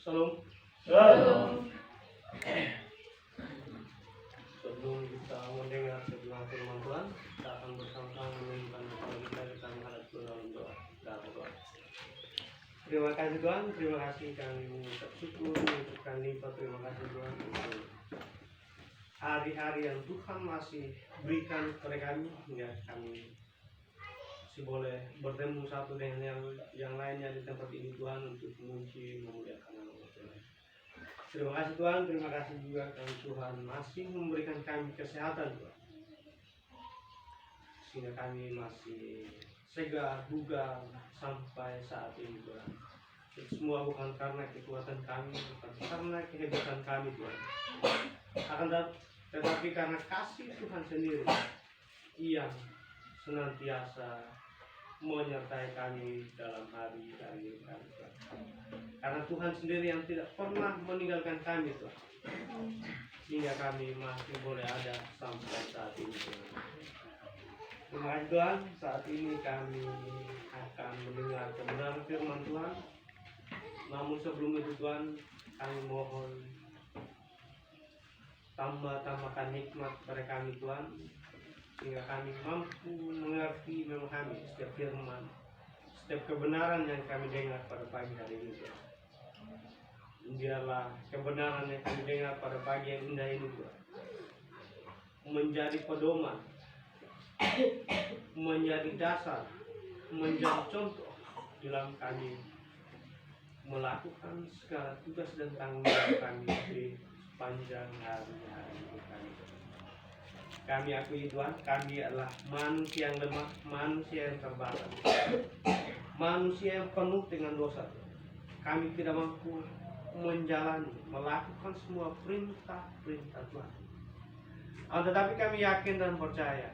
Shalom. Shalom. Sebelum kita mendengar sebuah firman Tuhan, kita akan bersama-sama menunjukkan kepada kita menghadap dalam doa. Terima kasih Tuhan, terima kasih kami mengucap syukur, mengucapkan limpah terima kasih Tuhan untuk hari-hari yang Tuhan masih berikan kepada kami hingga kami masih boleh bertemu satu dengan yang lainnya di tempat ini Tuhan untuk memuji memuliakan nama Tuhan. Terima kasih Tuhan, terima kasih juga karena Tuhan masih memberikan kami kesehatan Tuhan, sehingga kami masih segar, bugar sampai saat ini Tuhan. Itu semua bukan karena kekuatan kami, bukan karena kehebatan kami Tuhan, tetapi karena kasih Tuhan sendiri yang senantiasa menyertai kami dalam hari-hari kami Tuhan. Karena Tuhan sendiri yang tidak pernah meninggalkan kami Tuhan, hingga kami masih boleh ada sampai saat ini Tuhan. Terima kasih Tuhan, saat ini kami akan mendengar kebenaran firman Tuhan. Namun sebelum itu Tuhan, kami mohon tambahkan hikmat kepada kami Tuhan, sehingga kami mampu mengerti, memahami setiap firman, setiap kebenaran yang kami dengar pada pagi hari ini Tuhan. Biarlah kebenaran yang kami dengar pada pagi yang indah ini Tuhan menjadi pedoman, menjadi dasar, menjadi contoh dalam kami melakukan segala tugas dan tanggung jawab kami di sepanjang hari-hari kami. Kami akui Tuhan, kami adalah manusia yang lemah, manusia yang terbatas, manusia yang penuh dengan dosa. Kami tidak mampu menjalani, melakukan semua perintah-perintah Tuhan. Tetapi kami yakin dan percaya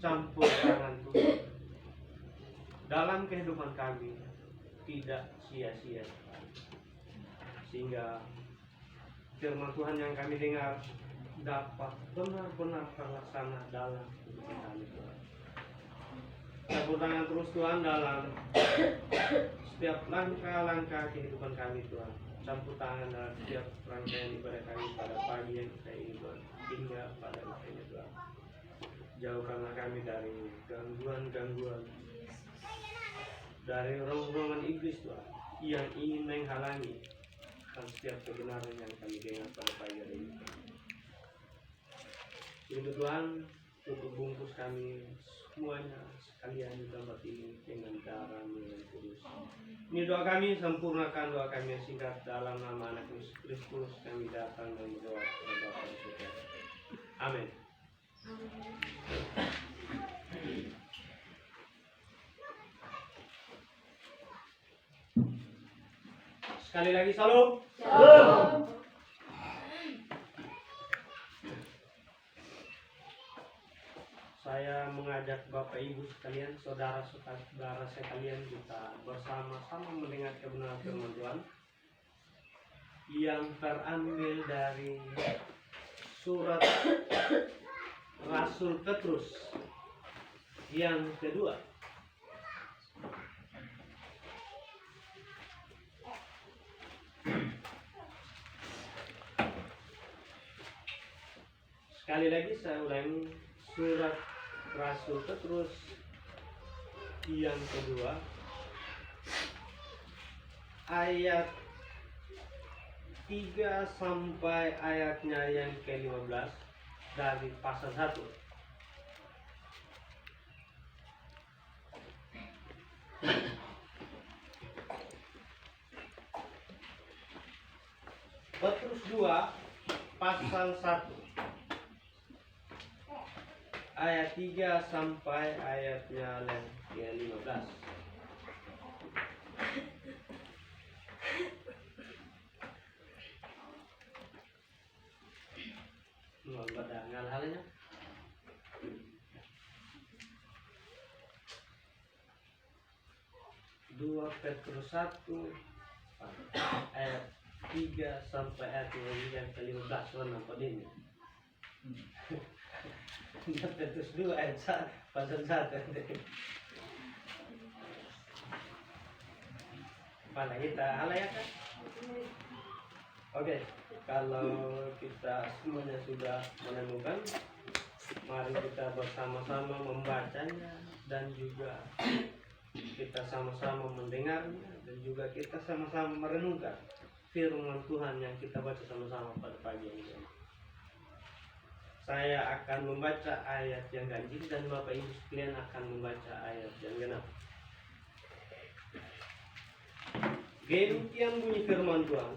campur tangan Tuhan dalam kehidupan kami tidak sia-sia, sehingga firman Tuhan yang kami dengar dapat benar-benar terlaksana dalam hidup kami Tuhan. Campur tangan terus Tuhan dalam setiap langkah-langkah kehidupan kami Tuhan. Campur tangan dalam setiap rangkaian ibadah kami pada pagi yang kita ini Tuhan, hingga pada akhirnya Tuhan. Jauhkanlah kami dari gangguan-gangguan, dari rombongan iblis Tuhan yang ingin menghalangi setiap kebenaran yang kami dengar pada pagi hari ini. Itu Tuhan, tutup bungkus kami semuanya sekalian di tempat ini dengan darah-Mu yang kudus. Ini doa kami, sempurnakan doa kami yang singkat dalam nama Anak Yesus Kristus. Kami datang dan berdoa kepada Bapa di surga. Amin. Sekali lagi salam. Salam. Saya mengajak Bapak Ibu sekalian, saudara-saudara sekalian, kita bersama-sama mendengar kebenaran firman Tuhan yang terambil dari surat Rasul Petrus yang kedua. Sekali lagi saya ulangi, surat Rasul Petrus yang kedua ayat 3 sampai ayatnya yang ke-15 dari pasal 1. Petrus 2 pasal 1 ayat 3 sampai ayatnya yang 15. Pada ngal-halnya 2 Petrus 1 ayat 3 sampai ayat yang ke-15 nampak ini. Petrus 2 ayat 1 pasal 1. Mana kita halayakan? Oke, kalau kita semuanya sudah menemukan, mari kita bersama-sama membacanya dan juga kita sama-sama mendengarnya dan juga kita sama-sama merenungkan firman Tuhan yang kita baca sama-sama pada pagi ini. Saya akan membaca ayat yang ganjil dan Bapak Ibu sekalian akan membaca ayat yang genap. Demikian bunyi firman Tuhan.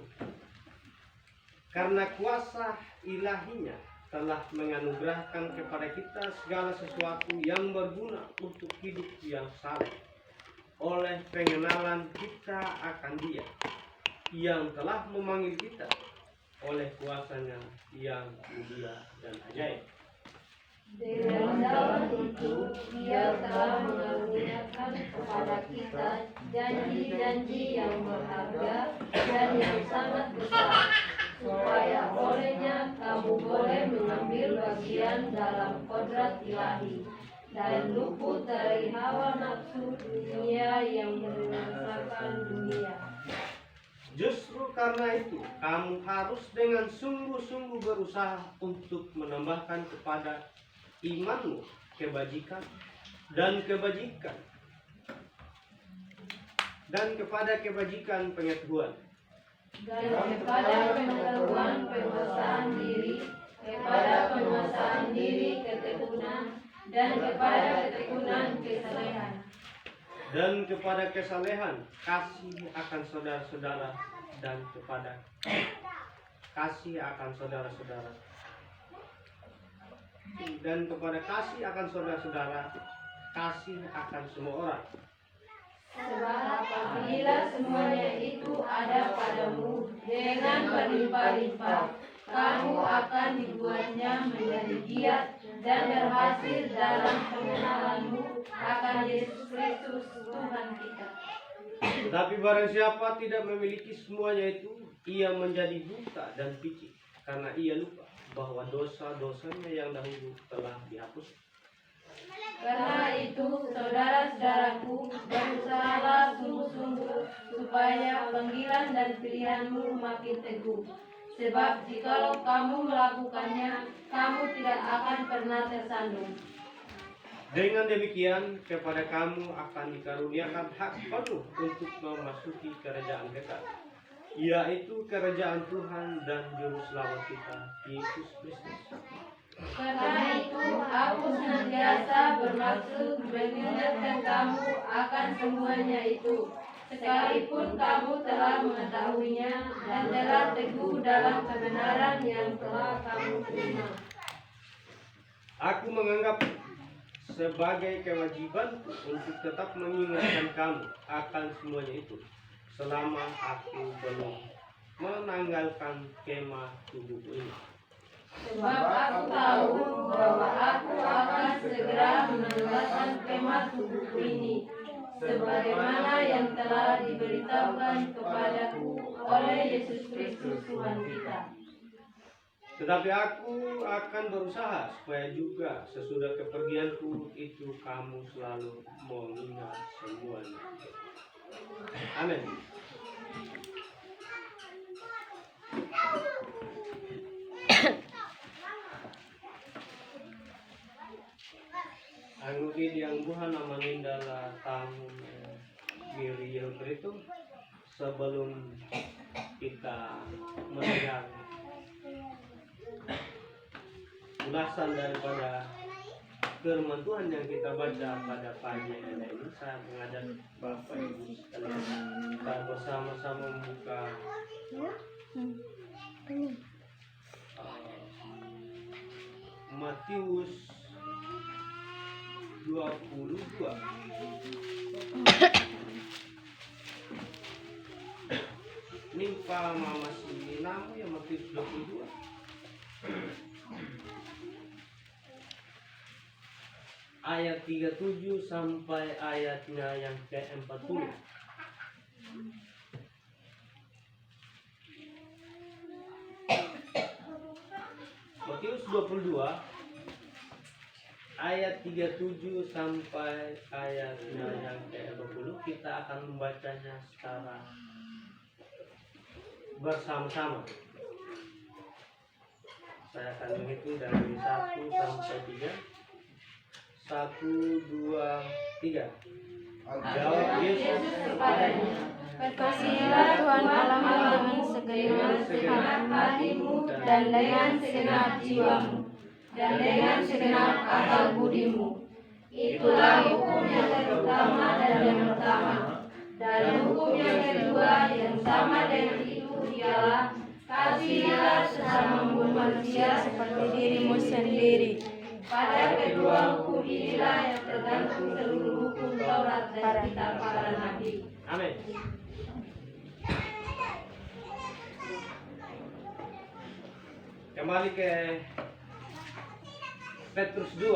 Karena kuasa ilahinya telah menganugerahkan kepada kita segala sesuatu yang berguna untuk hidup yang saleh, oleh pengenalan kita akan Dia yang telah memanggil kita oleh kuasanya yang mulia dan ajaib. Dengan dalam itu Dia telah mengaruniakan kepada kita janji-janji yang berharga dan yang sangat besar, supaya olehnya kamu boleh mengambil bagian dalam kodrat ilahi dan luput dari hawa nafsu dunia yang membinasakan dunia. Justru karena itu, kamu harus dengan sungguh-sungguh berusaha untuk menambahkan kepada imanmu kebajikan dan kepada kebajikan pengetahuan, Dan kepada pengetahuan penguasaan diri, kepada penguasaan diri ketekunan, dan kepada ketekunan kesalehan. dan kepada kesalehan kasih akan saudara-saudara, dan kepada kasih akan saudara-saudara, dan kepada kasih akan saudara-saudara, kasih akan semua orang. Sebab apabila semuanya itu ada padamu dengan berlimpah-limpah, kamu akan dibuatnya menjadi giat dan berhasil dalam pengenalanmu akan Yesus Kristus Tuhan kita. Tetapi barang siapa tidak memiliki semuanya itu, ia menjadi buta dan picik, karena ia lupa bahwa dosa-dosanya yang dahulu telah dihapus. Karena itu, saudara-saudaraku, berusahalah sungguh-sungguh supaya panggilan dan pilihanmu makin teguh. Sebab jikalau kamu melakukannya, kamu tidak akan pernah tersandung. Dengan demikian, kepada kamu akan dikaruniakan hak penuh untuk memasuki kerajaan kekal, yaitu kerajaan Tuhan dan Juru Selamat kita, Yesus Kristus. Karena itu, aku senantiasa bermaksud mengingatkan kamu akan semuanya itu, sekalipun kamu telah mengetahuinya dan telah teguh dalam kebenaran yang telah kamu terima. Aku menganggap sebagai kewajiban untuk tetap mengingatkan kamu akan semuanya itu, selama aku belum menanggalkan kemah tubuhku ini. Sebab aku tahu bahwa aku akan segera meninggalkan kemah tubuhku ini, sebagaimana yang telah diberitahukan kepadaku oleh Yesus Kristus Tuhan kita. Tetapi aku akan berusaha supaya juga sesudah kepergianku itu kamu selalu mengingat semuanya. Amin. Anggi yang Tuhan amanindala tamu miri itu sebelum kita mendengar ulasan daripada firman Tuhan yang kita baca pada pagi ini, saya mengajak Bapak Ibu sekalian kita bersama-sama membuka Matius 22. Ini Pak Mama Sinamu ya Matius 22. Ayat 37 sampai ayatnya yang ke-40. Matius 22 ayat 37 sampai ayatnya yang ke-40. Kita akan membacanya secara bersama-sama. Saya akan menghitung dari 1 sampai 3. 1, 2, 3. Jawab Yesus kepadanya, Berkasihilah Tuhan Allahmu dengan segenap hatimu dan dengan segenap jiwamu dan dengan segenap akal budimu. Itulah hukum yang pertama dan yang pertama. Dan hukum yang kedua yang sama dengan itu ialah kasihilah sesamamu manusia seperti dirimu sendiri. Pada kedua hukum inilah yang tergantung seluruh hukum Taurat dan kitab para nabi. Amin. Kembali ke Petrus 2.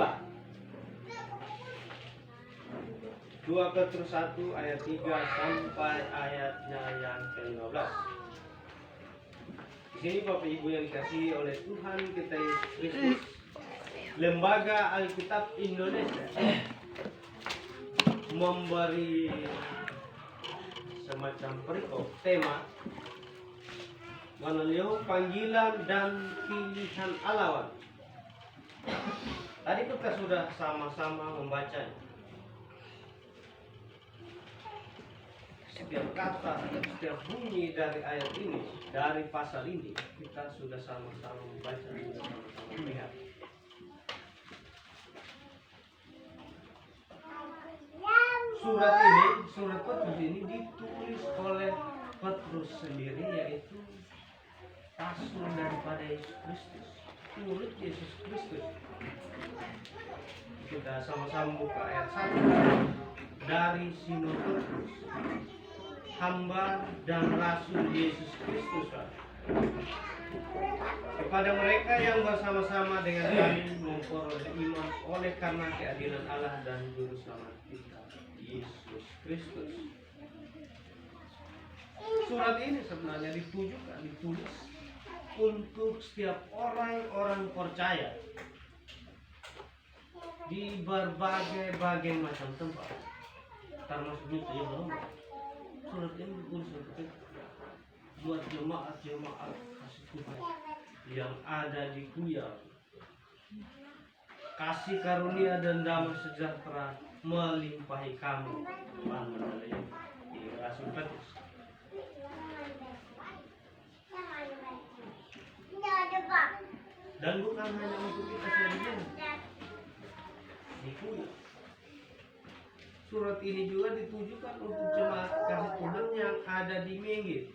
2 Petrus 1 ayat 3 sampai ayatnya yang ke-15. Di sini Bapak Ibu yang dikasihi oleh Tuhan kita Yesus Kristus, Lembaga Alkitab Indonesia memberi semacam perikop tema mengenai panggilan dan pilihan Allah. Tadi kita sudah sama-sama membacanya. Setiap kata, setiap bunyi dari ayat ini, dari pasal ini, kita sudah sama-sama membaca, sudah sama-sama melihat. Surat Petrus ini ditulis oleh Petrus sendiri, yaitu rasul daripada Yesus Kristus, murid Yesus Kristus. Kita sama-sama buka ayat 1. Dari Simon Petrus, hamba dan rasul Yesus Kristus, kepada mereka yang bersama-sama dengan kami memperoleh iman oleh karena keadilan Allah dan Juru Selamat kita, Yesus Kristus. Surat ini sebenarnya ditulis untuk setiap orang-orang percaya di berbagai macam tempat, termasuk di Roma. Surat ini ditulis untuk kita, buat jemaat kasih Tuhan yang ada di Kuyang. Kasih karunia dan damai sejahtera melimpahi kamu. Di Rasul Petrus. Dan bukan hanya untuk kita saja. Di Kuyang. Surat ini juga ditujukan untuk jemaat kasih Tuhan yang ada di Menggit.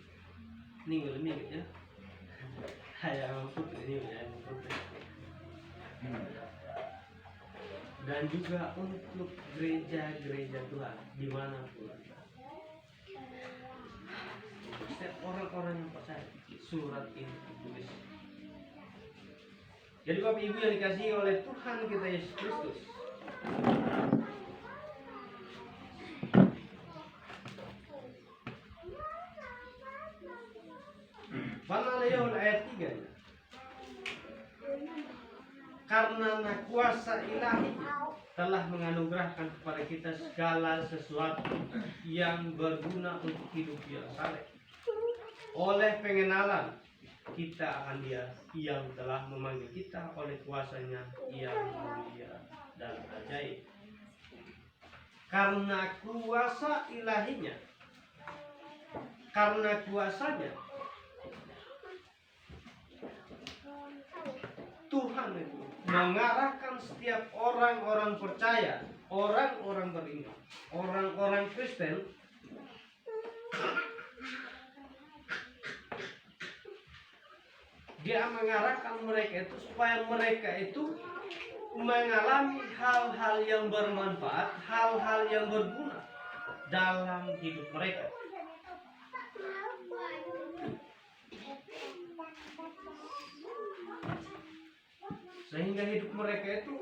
Ninggil Menggit ya. Hayang putri ini ya, putri. Dan juga untuk gereja-gereja Tuhan dimanapun. Setiap orang-orang yang percaya surat ini ditulis. Jadi Bapak Ibu yang dikasihi oleh Tuhan kita Yesus Kristus, Panalayawan ayat 3, karena kuasa ilahi telah menganugerahkan kepada kita segala sesuatu yang berguna untuk hidup yang saleh, oleh pengenalan kita akan Dia yang telah memanggil kita oleh kuasanya yang mulia dan ajaib. Karena kuasa ilahinya, karena kuasanya, Tuhan itu mengarahkan setiap orang-orang percaya, orang-orang beriman, orang-orang Kristen Dia mengarahkan mereka itu supaya mereka itu mengalami hal-hal yang bermanfaat, hal-hal yang berguna dalam hidup mereka. Sehingga hidup mereka itu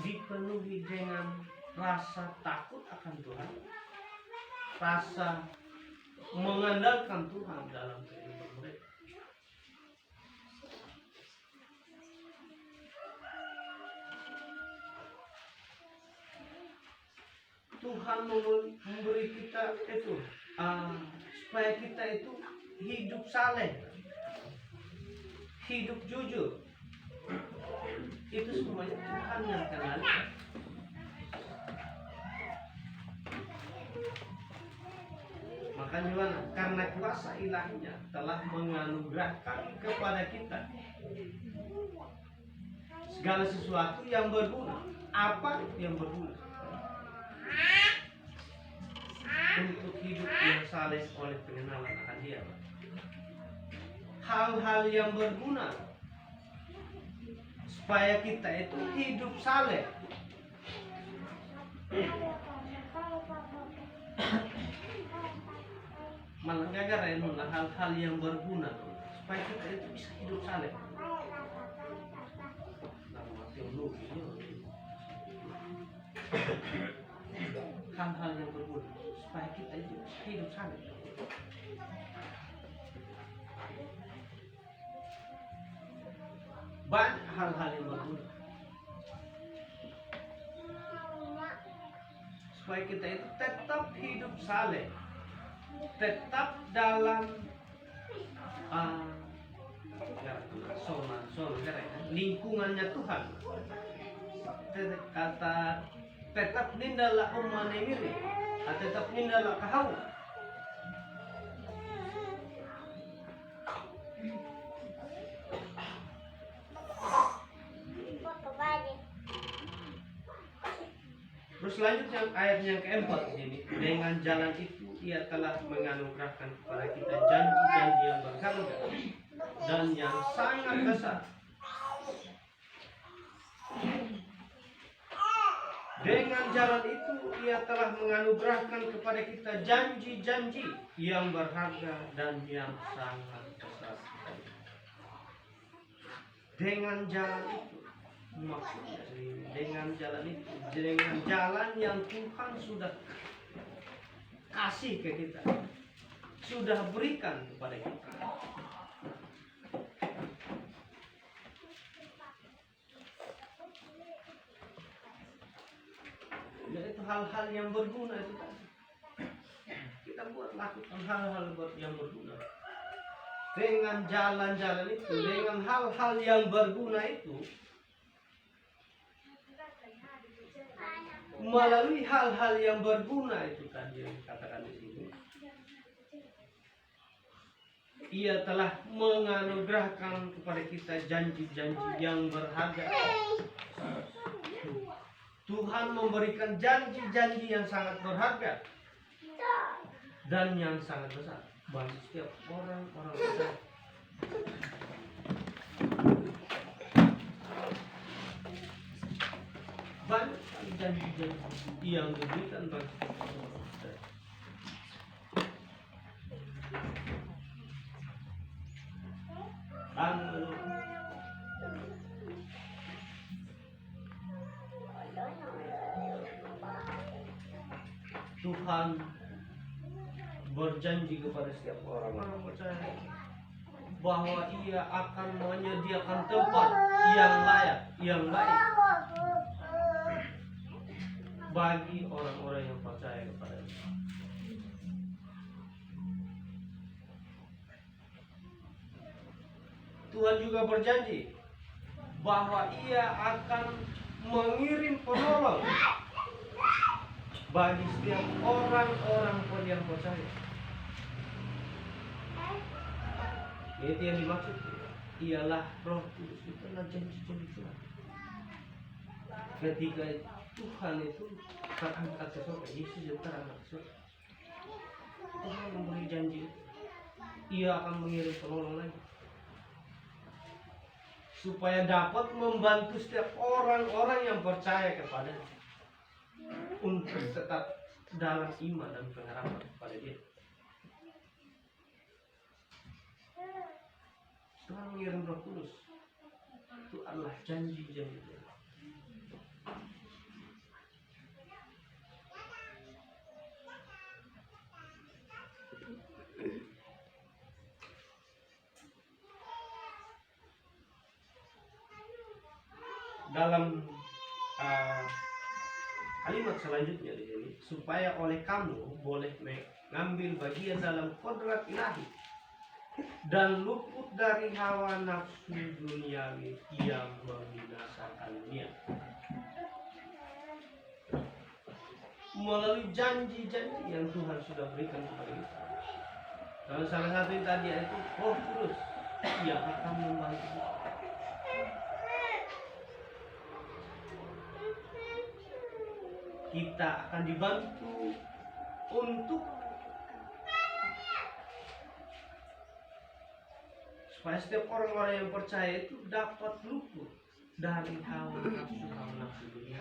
dipenuhi dengan rasa takut akan Tuhan, rasa mengandalkan Tuhan dalam kehidupan mereka. Tuhan memberi kita itu supaya kita itu hidup saleh, hidup jujur. Itu semuanya Tuhan yang kenal. Makanya mana? Karena kuasa ilahinya telah menganugerahkan kepada kita segala sesuatu yang berguna. Apa yang berguna? Untuk hidup yang saleh oleh pengenalan akan Dia. Hal-hal yang berguna supaya kita itu hidup saleh. Malah gara-gara hal-hal yang berguna supaya kita itu bisa hidup saleh. Hal-hal yang berguna supaya kita itu hidup saleh. Banyak hal-hal yang berguna supaya kita itu tetap hidup saleh, tetap dalam lingkungannya Tuhan. Kata tetap nindala umane miri, tetap nindala kahau. Terus selanjutnya ayat yang keempat ini, dengan jalan itu Ia telah menganugerahkan kepada kita janji-janji yang berharga dan yang sangat besar. Dengan jalan itu Ia telah menganugerahkan kepada kita janji-janji yang berharga dan yang sangat besar. Dengan jalan itu, maksudnya dengan jalan itu, dengan jalan yang Tuhan sudah kasih ke kita, sudah berikan kepada kita. hal-hal yang berguna itu tadi. Kita lakukan hal-hal yang berguna. Dengan jalan-jalan itu, dengan hal-hal yang berguna itu, melalui hal-hal yang berguna itu tadi yang dikatakan di sini, Ia telah menganugerahkan kepada kita janji-janji yang berharga. Tuhan memberikan janji-janji yang sangat berharga dan yang sangat besar bagi setiap orang-orang percaya. Banyak sekali janji-janji yang diberikan bagi setiap orang percaya. Tuhan berjanji kepada setiap orang-orang percaya bahwa Ia akan menyediakan tempat yang layak, yang baik bagi orang-orang yang percaya kepada Dia. Tuhan juga berjanji bahwa Ia akan mengirim penolong bagi setiap orang-orang yang percaya. Itu yang dimaksud ialah Roh Kudus. Itulah janji-janji Tuhan. Ketika Tuhan itu terangkat ke surga, Yesus itu terangkat ke surga, Tuhan memberi janji Ia akan mengirim penolong lagi supaya dapat membantu setiap orang-orang yang percaya kepada-Nya untuk tetap dalam iman dan pengharapan kepada Dia. Tuhan mengirim Roh Kudus. Itu adalah janji-janji Dia. Dalam kalimat selanjutnya di sini, supaya oleh kamu boleh mengambil bagian dalam kodrat ilahi dan luput dari hawa nafsu duniawi yang membinasakan dunia. Melalui janji-janji yang Tuhan sudah berikan kepada kita. Dan salah satu yang tadi itu Roh Kudus yang akan membantu kita. Kita akan dibantu untuk supaya setiap orang-orang yang percaya itu dapat luput dari hawa nafsu dunia,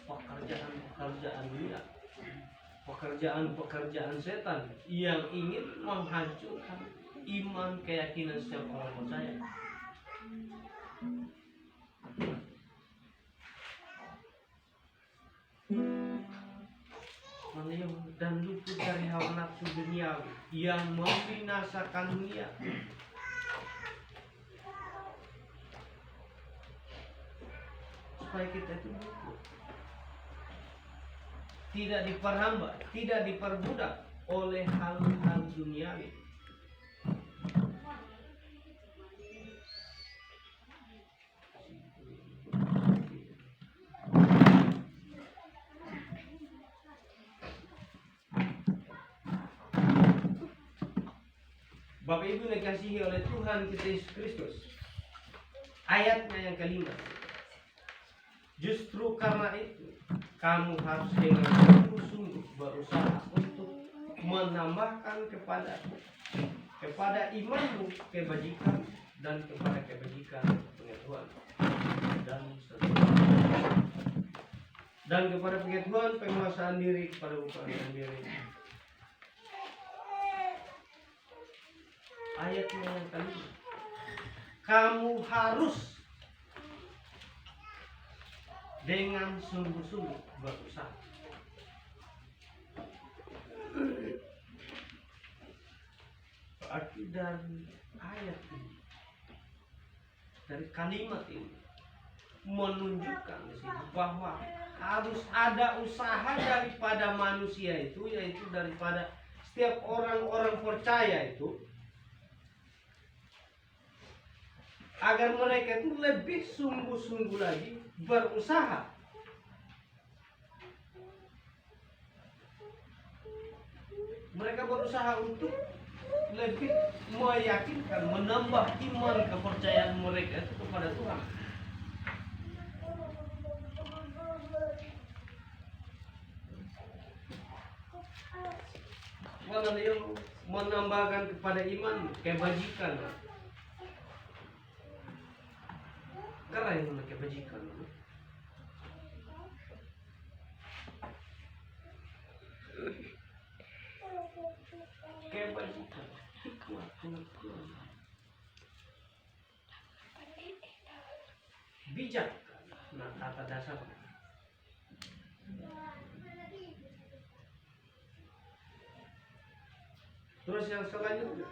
pekerjaan dunia, pekerjaan setan yang ingin menghancurkan iman, keyakinan setiap orang percaya. Dan luput dari hawa nafsu dunia yang membinasakan dunia. Supaya kita itu luput, tidak diperhamba, tidak diperbudak oleh hal-hal duniawi. Bapak Ibu dikasihi oleh Tuhan kita Yesus Kristus. Ayatnya yang kelima. Justru karena itu kamu harus dengan sungguh-sungguh berusaha untuk menambahkan kepada imanmu kebajikan, dan kepada kebajikan pengetahuan, dan kepada pengetahuan penguasaan diri, kepada penguasaan diri. Ayatnya yang kelima, kamu harus dengan sungguh-sungguh berusaha. Berarti dari ayat ini, dari kalimat ini, menunjukkan di situ bahwa harus ada usaha daripada manusia itu, yaitu daripada setiap orang-orang percaya itu, agar mereka itu lebih sungguh-sungguh lagi berusaha. Mereka berusaha untuk lebih meyakinkan, menambah iman kepercayaan mereka itu kepada Tuhan. Mana yang menambahkan kepada iman kebajikan. Keren mana kebajikan. Kebajikan, hikmah, pengetahuan, bijak. Nah, kata dasar. Terus yang selanjutnya,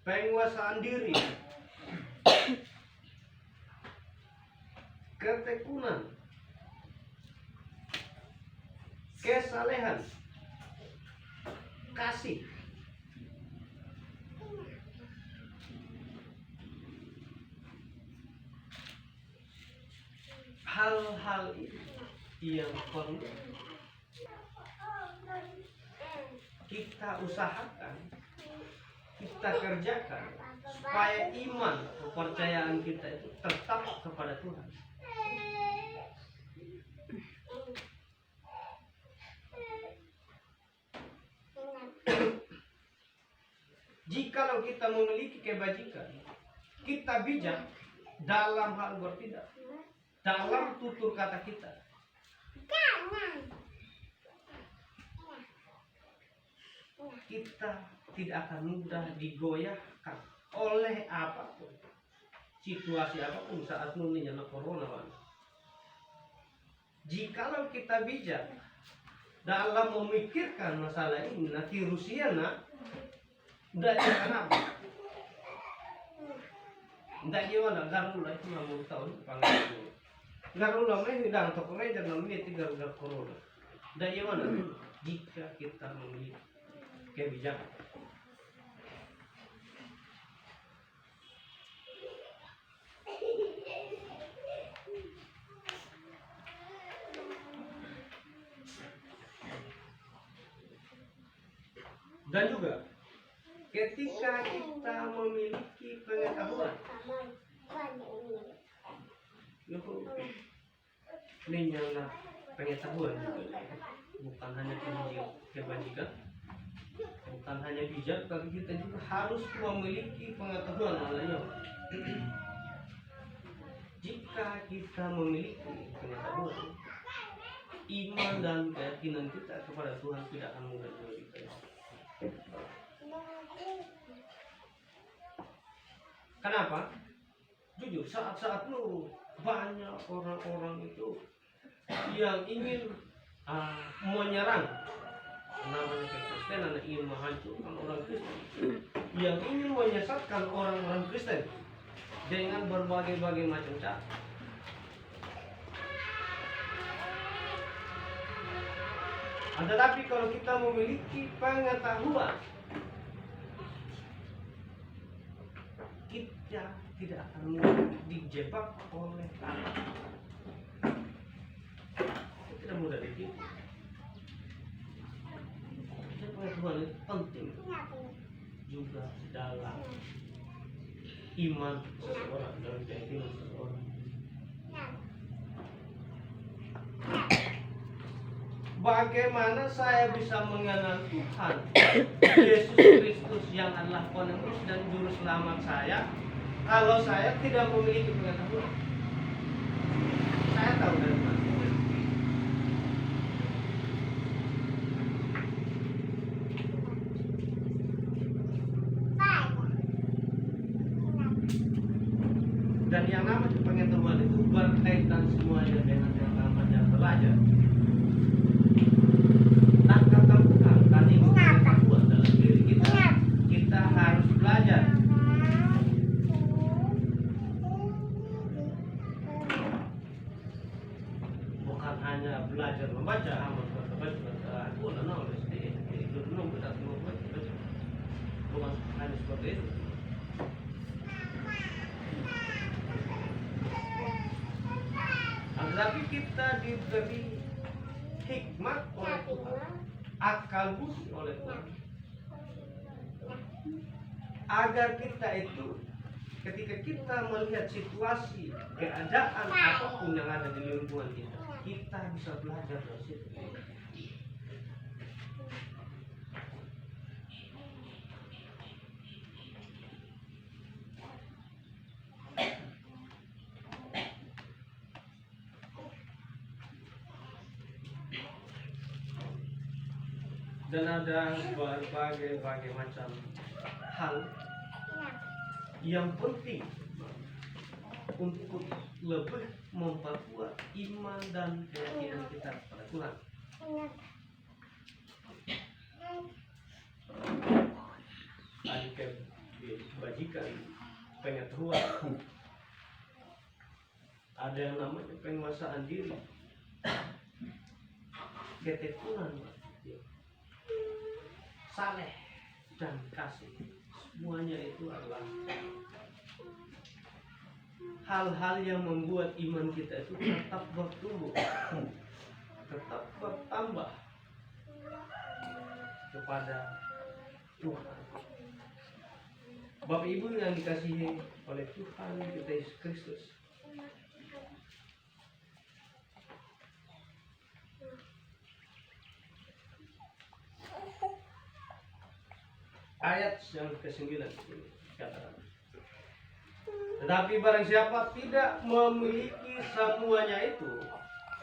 penguasaan diri, ketekunan, kesalehan, kasih. Hal-hal ini yang perlu kita usahakan, kita kerjakan supaya iman, kepercayaan kita itu tetap kepada Tuhan. Jikalau kita memiliki kebajikan, kita bijak dalam hal bertindak, dalam tutur kata kita, kita tidak akan mudah digoyahkan oleh apapun, situasi apapun saat menjelang corona. Jikalau kita bijak dalam memikirkan masalah ini, nanti Rusia udah kenapa? Tidak gimana, Garula itu 60 tahun panggilan. Garula ini dan tokonya jangan memiliki Garula corona. Tidak gimana? Jika kita memiliki kebijakan. Dan juga ketika kita memiliki pengetahuan, ini nyala pengetahuan juga, bukan hanya kebajikan, bukan hanya bijak, tapi kita juga harus memiliki pengetahuan lainnya. Jika kita memiliki pengetahuan, iman dan keyakinan kita kepada Tuhan tidak akan mudah diberikan. Kenapa? Jujur, saat-saat lu banyak orang-orang itu yang ingin menyerang namanya kekristenan, ingin menghancurkan orang Kristen, yang ingin menyesatkan orang-orang Kristen dengan berbagai-bagai macam cara. Tetapi kalau kita memiliki pengetahuan, kita tidak akan mudah dijebak oleh Allah. Tidak mudah ditipu. Pengetahuan itu penting juga dalam iman seseorang, dalam keyakinan seseorang. Bagaimana saya bisa mengenal Tuhan Yesus Kristus yang adalah penebus dan juru selamat saya kalau saya tidak memiliki pengetahuan? Saya tahu dari mana. Dan yang namanya pengetahuan itu berkaitan semuanya dengan yang namanya belajar. Tadi pengetahuan dalam diri kita, kita harus belajar. hanya seperti itu. Tetapi kita diberi hikmat oleh Tuhan, akal budi oleh Tuhan, agar kita itu ketika kita melihat situasi, keadaan apapun yang ada di lingkungan kita, kita bisa belajar dari situ. Dan ada berbagai macam hal yang penting untuk lebih memperkuat iman dan keyakinan kita kepada Tuhan. Ada kebajikan, pengetahuan, ada yang namanya penguasaan diri, ketekunan, saleh dan kasih. Semuanya itu adalah hal-hal yang membuat iman kita itu tetap bertumbuh, tetap bertambah kepada Tuhan. Bapak Ibu yang dikasihi oleh Tuhan kita Yesus Kristus, ayat yang ke-9 ini katakan, tetapi barang siapa tidak memiliki semuanya itu,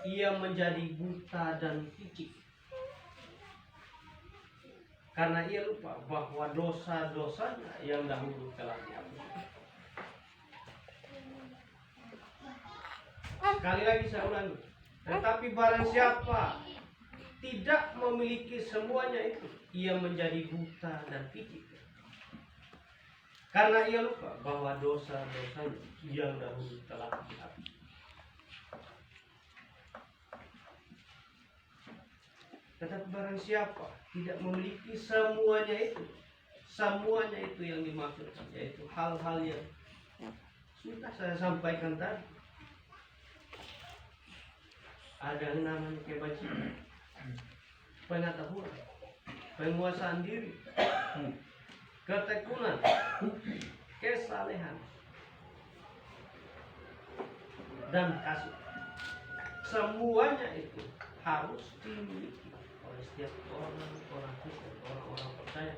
ia menjadi buta dan picik, karena ia lupa bahwa dosa-dosanya yang dahulu telah dihapus. Sekali lagi saya ulangi, tetapi barang siapa tidak memiliki semuanya itu, ia menjadi buta dan picik, karena ia lupa bahwa dosa-dosanya yang dahulu telah dihapus. Tetapi barang siapa tidak memiliki semuanya itu yang dimaksudkan, yaitu hal-hal yang sudah saya sampaikan tadi. Ada yang namanya kebajikan, pengetahuan, penguasaan diri, ketekunan, kesalehan, dan kasih. Semuanya itu harus dimiliki oleh setiap orang Kristen, orang-orang percaya.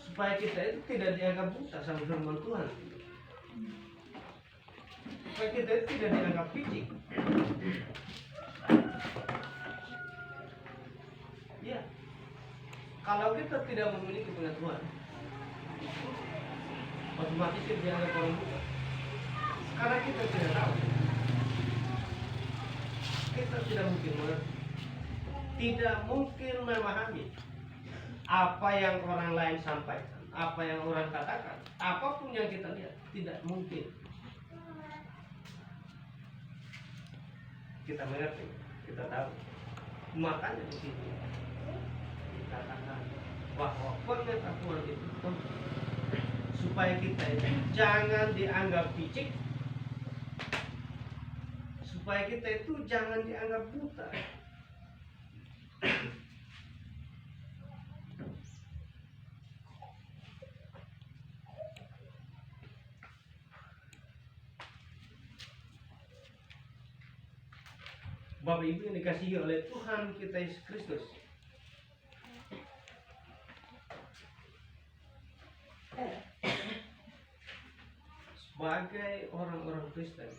Supaya kita itu tidak dianggap buta sama firman Tuhan. Supaya kita itu tidak dianggap picik. Ya, kalau kita tidak memiliki pengetahuan, otomatis kita dianggap orang buta. Karena kita tidak tahu, kita tidak mungkin mengerti, tidak mungkin memahami apa yang orang lain sampaikan, apa yang orang katakan, apapun yang kita lihat, tidak mungkin kita mengerti, kita tahu. Makanya di sini dikatakan bahwa pengetahuan itu penting supaya kita itu jangan dianggap picik, supaya kita itu jangan dianggap buta. Bapak Ibu yang dikasihi oleh Tuhan kita Yesus Kristus, sebagai orang-orang Kristen,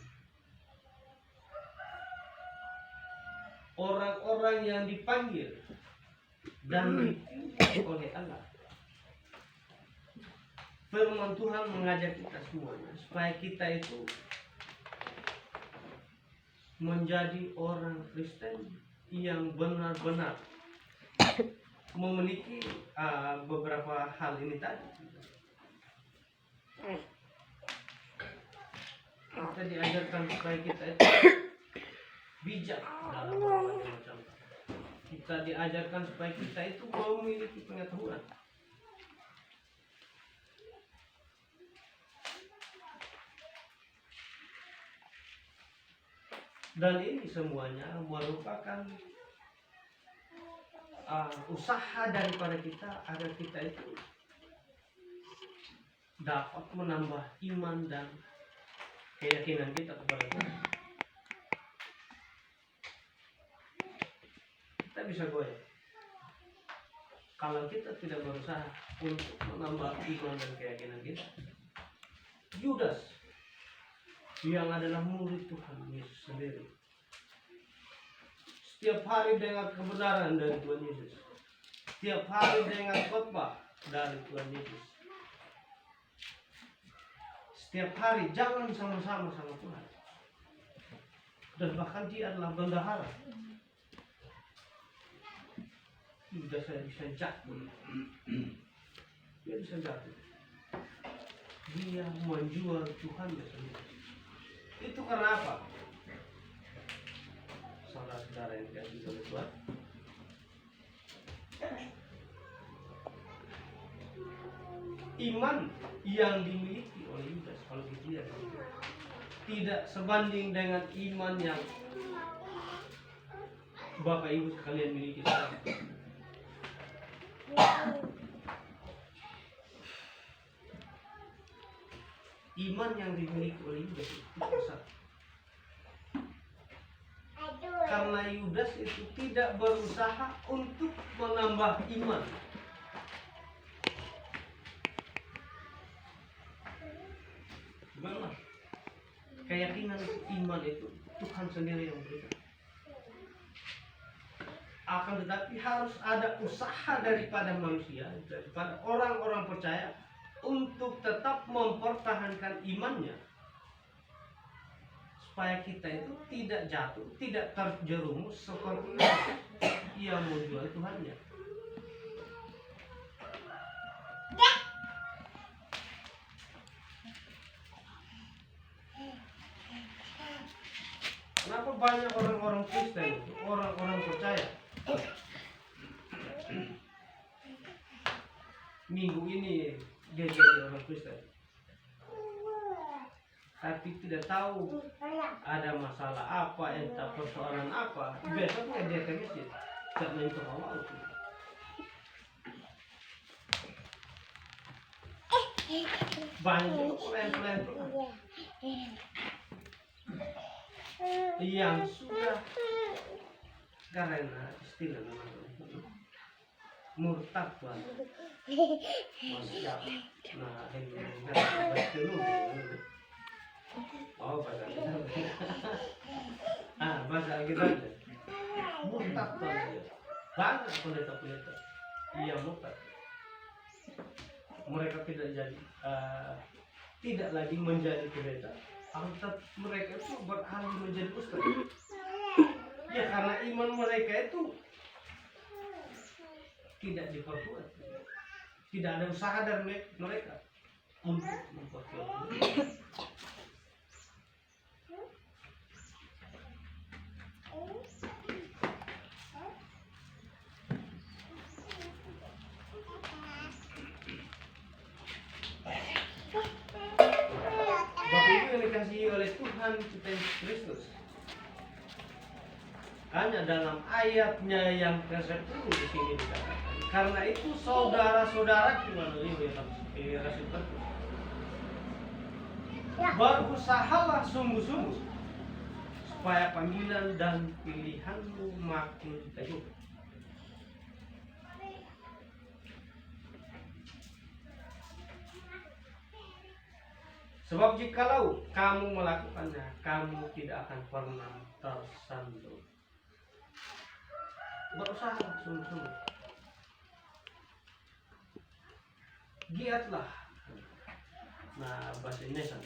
orang-orang yang dipanggil dan dipilih oleh Allah, firman Tuhan mengajak kita semuanya supaya kita itu menjadi orang Kristen yang benar-benar memiliki beberapa hal ini tadi. Kita diajarkan supaya kita itu bijak dalam berbagai macam Kita diajarkan supaya kita itu memiliki pengetahuan. Dan ini semuanya merupakan usaha daripada kita agar kita itu dapat menambah iman dan keyakinan kita kepada Tuhan. Kita bisa goyah kalau kita tidak berusaha untuk menambah iman dan keyakinan kita. Yudas yang adalah murid Tuhan Yesus sendiri, setiap hari dengar kebenaran dari Tuhan Yesus, setiap hari dengar khotbah dari Tuhan Yesus, setiap hari jalan sama-sama sama Tuhan, dan bahkan dia adalah bendahara. Sudah saya bisa jatuh, dia bisa jatuh, dia menjual Tuhannya sendiri. Itu karena apa? Saudara-saudara yang dikasihi oleh Tuhan, iman yang dimiliki oleh Yudas, kalau gitu ya, tidak sebanding dengan iman yang Bapak Ibu sekalian miliki sekarang. Iman yang dimiliki oleh Yudas itu besar. Karena Yudas itu tidak berusaha untuk menambah iman. Gimana? Keyakinan iman itu Tuhan sendiri yang berikan. Akan tetapi harus ada usaha daripada manusia, daripada orang-orang percaya untuk tetap mempertahankan imannya, supaya kita itu tidak jatuh, tidak terjerumus seperti ia menjual Tuhannya. Kenapa banyak orang-orang Kristen, orang-orang percaya minggu ini dia jadi orang Kristen, tapi tidak tahu ada masalah apa, entah persoalan apa, besoknya dia ke masjid, tidak menyentuh Allah itu. Banyak pelayan-pelayan yang sudah karena istilah murtad Tuhan. Nah, oh bahasa kita. Bahasa kita murtad Tuhan. Banyak pendeta-pendeta yang murtad. Mereka tidak lagi menjadi pendeta, tetap mereka itu beralih menjadi ustaz. Ya karena iman mereka itu tidak diperkuat, tidak ada usaha dari mereka untuk memperkuat. Bapak Ibu yang dikasihi oleh Tuhan kita Yesus Kristus, hanya dalam ayatnya yang ke-10 di sini dikatakan, karena itu saudara-saudara ini Rasul Petrus, berusahalah sungguh-sungguh supaya panggilan dan pilihanmu makin teguh. Sebab jikalau kamu melakukannya, kamu tidak akan pernah tersandung. Berusaha sungguh-sungguh. Giatlah. Nah, bahasa Indonesia.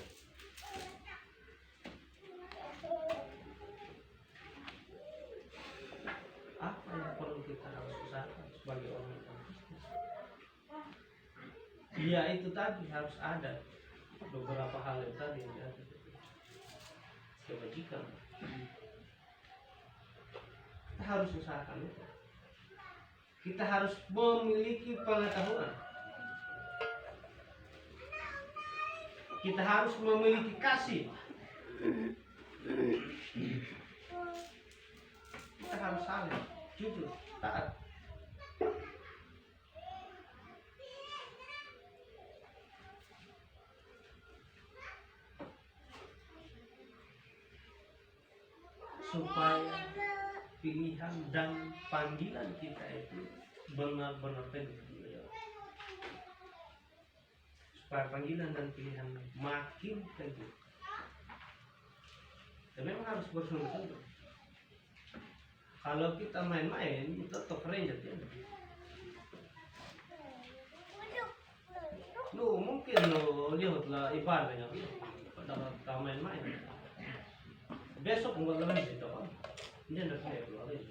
Apa yang perlu kita harus usahakan sebagai orang Kristen? Ya itu tadi harus ada beberapa hal yang tadi yang ada. Kebajikan. Kita harus usahakan itu. kita harus memiliki pengetahuan. Kita harus memiliki kasih. Kita harus saling jujur, taat. Supaya pilihan dan panggilan kita itu benar-benar teguh. Supaya panggilan dan pilihan makin teguh. Dan memang harus bersungguh-sungguh. Kalau kita main-main, itu tetap ranger ya. Lu mungkin lo lihatlah ibadahnya, pada kita main-main. Besok enggak lagi itu kan. Dia enggak saya keluar lagi.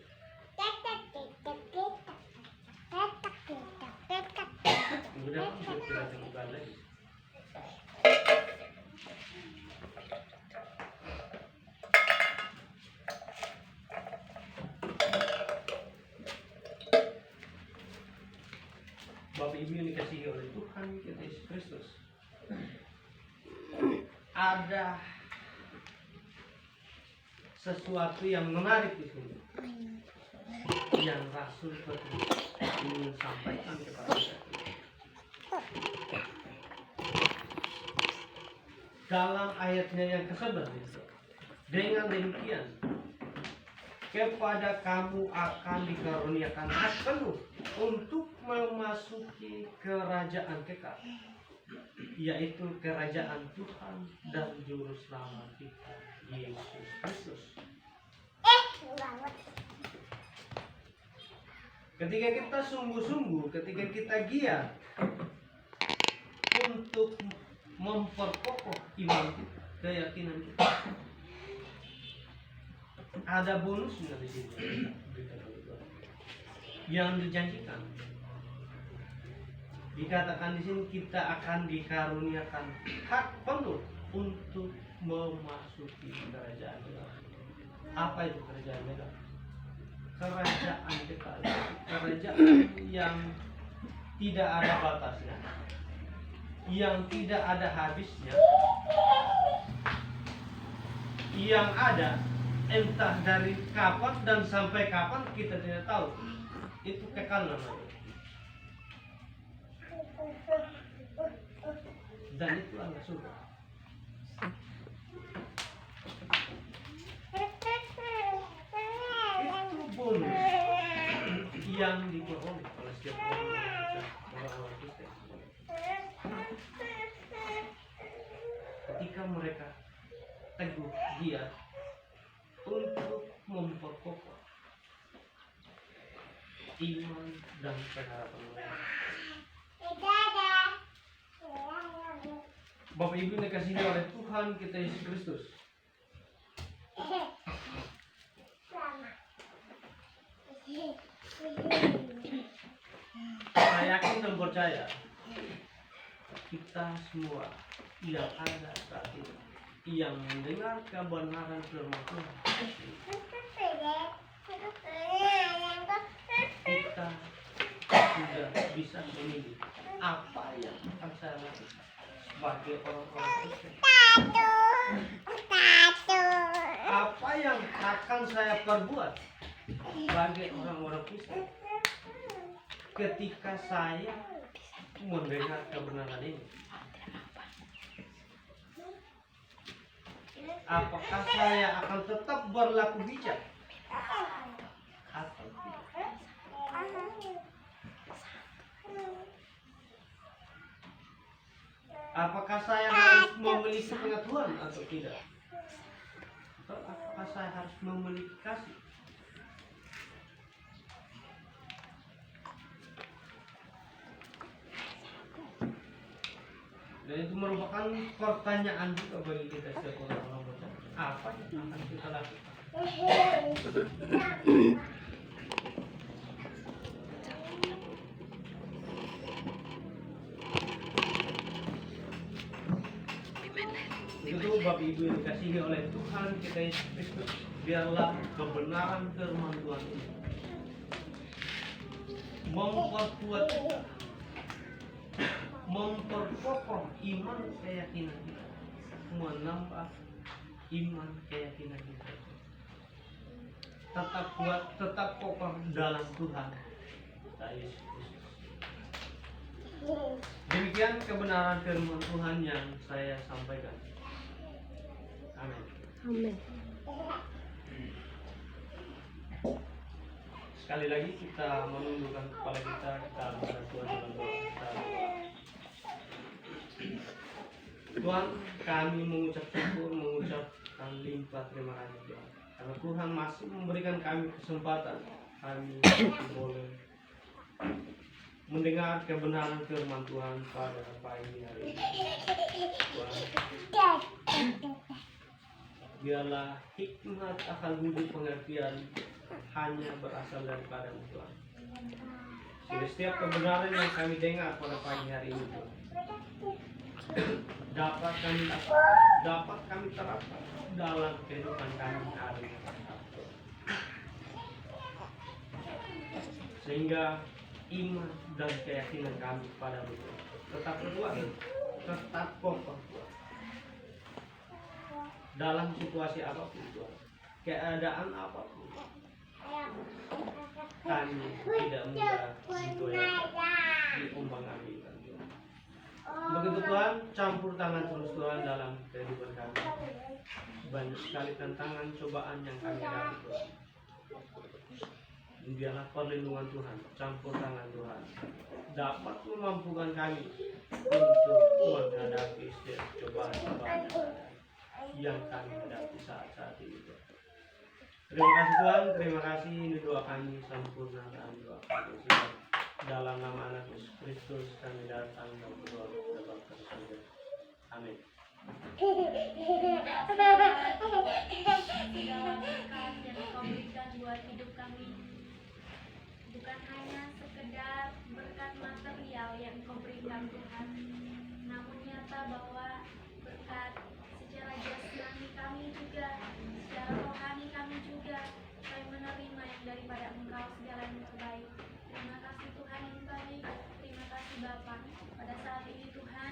Udah kan kita tinggal lagi. Bapak Ibu yang dikasihi oleh Tuhan kita Yesus Kristus. Ada sesuatu yang menarik di sini yang Rasul Petrus ingin sampaikan kepada kita. Dalam ayatnya yang ke-11 itu, dengan demikian kepada kamu akan dikaruniakan hak penuh untuk memasuki kerajaan kekal, yaitu kerajaan Tuhan dan Juru Selamat kita Yesus Kristus. Ketika kita sungguh-sungguh, ketika kita giat untuk memperkokoh iman kita, keyakinan kita, ada bonusnya di sini yang dijanjikan. Dikatakan di sini kita akan dikaruniakan hak penuh untuk memasuki kerajaan Allah. Apa itu kerajaan Allah? Kerajaan kita, kerajaan yang tidak ada batasnya, yang tidak ada habisnya, yang ada entah dari kapan dan sampai kapan kita tidak tahu. Itu kekal namanya. Dan itu adalah surga. Itu bonus yang diperoleh oleh setiap orang Kristen. Ketika mereka teguh giat untuk memperkokoh iman dan pengharapan mereka. Bapak Ibu yang dikasihi oleh Tuhan kita Yesus Kristus. Saya yakin dan percaya kita semua yang ada saat ini, yang mendengar kebenaran firman Tuhan, kita sudah bisa memilih apa yang akan saya lakukan sebagai orang-orang Kristen. Apa yang akan saya perbuat sebagai orang-orang Kristen ketika saya mendengar kebenaran ini. Apakah saya akan tetap berlaku bijak atau tidak? Apakah saya harus memiliki pengetahuan atau tidak? Atau apakah saya harus memiliki kasih? Dan itu merupakan pertanyaan juga bagi kita setiap orang-orang percaya. Apa yang akan kita lakukan? Itu Bapak Ibu yang dikasihi oleh Tuhan kita Yesus Kristus, biarlah kebenaran firman Tuhan ini memperkuat kita, memperkokoh iman keyakinan kita, menambah iman keyakinan kita. Tetap kuat, tetap kokoh dalam Tuhan kita Yesus Kristus. Demikian kebenaran firman Tuhan yang saya sampaikan. Amin. Amin. Sekali lagi kita menundukkan kepala kita menghadap Tuhan dalam doa kita. Tuhan, kami mengucap syukur, mengucapkan limpah terima kasih Tuhan. Karena Tuhan masih memberikan kami kesempatan, kami boleh mendengar kebenaran firman Tuhan pada pagi hari ini. Tuhan, biarlah hikmat akal budi pengertian hanya berasal daripada Tuhan. Jadi setiap kebenaran yang kami dengar pada pagi hari ini Tuhan, dapat kami terapkan dalam kehidupan kami hari ini. Sehingga iman dan keyakinan kami pada Tuhan tetap kuat, tetap kokoh dalam situasi apapun Tuhan, keadaan apapun. Kami tidak mudah digoyahkan, diombang-ambingkan Tuhan. Begitu Tuhan, campur tangan terus Tuhan dalam kehidupan kami. Banyak sekali tantangan, cobaan yang kami hadapi Tuhan. Biarlah perlindungan Tuhan, campur tangan Tuhan dapat memampukan kami untuk menghadapi setiap cobaan-cobaan yang kami hadapi saat ini Tuhan. Terima kasih Tuhan, terima kasih. Ini doa kami, sempurna dan doa kami. Dalam nama anak Yesus Kristus kami datang dan berdoa kepada Bapa di surga. Amin. Segala berkat yang Kau berikan buat hidup kami bukan hanya sekedar berkat material yang Kau berikan Tuhan, namun nyata bahwa berkat secara jasmani kami juga, secara rohani kami juga, kami menerima yang daripada Engkau segala yang terbaik. Terima kasih Tuhan yang baik, terima kasih Bapa. Pada saat ini Tuhan,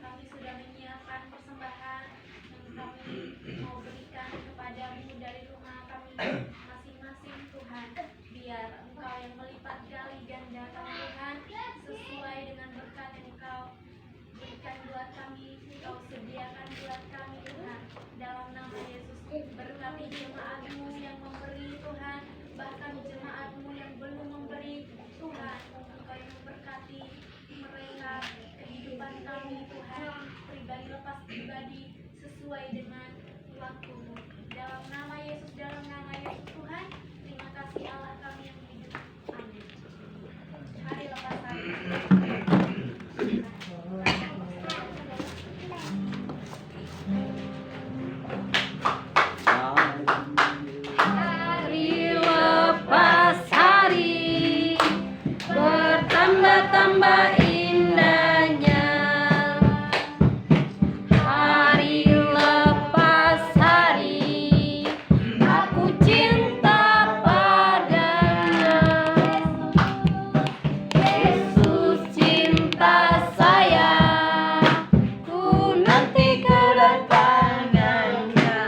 kami sudah menyiapkan persembahan yang kami mau berikan kepadamu dari rumah kami masing-masing Tuhan. Biar Engkau yang melipat gali gandakan Tuhan, sesuai dengan berkat yang Engkau berikan buat kami, Engkau sediakan buat kami Tuhan. Dalam nama Yesus, berkati jemaat-Mu yang memberi Tuhan, bahkan jemaat-Mu yang belum memberi Tuhan. Engkau yang memberkati mereka, kehidupan kami Tuhan, pribadi lepas pribadi, sesuai dengan waktu-Mu. Dalam nama Yesus Tuhan, terima kasih Allah kami yang hidup. Amin. Hari lepas hari. Hari lepas hari bertambah-tambah indahnya. Hari lepas hari aku cinta padanya. Yesus cinta saya, ku nanti kedatangannya.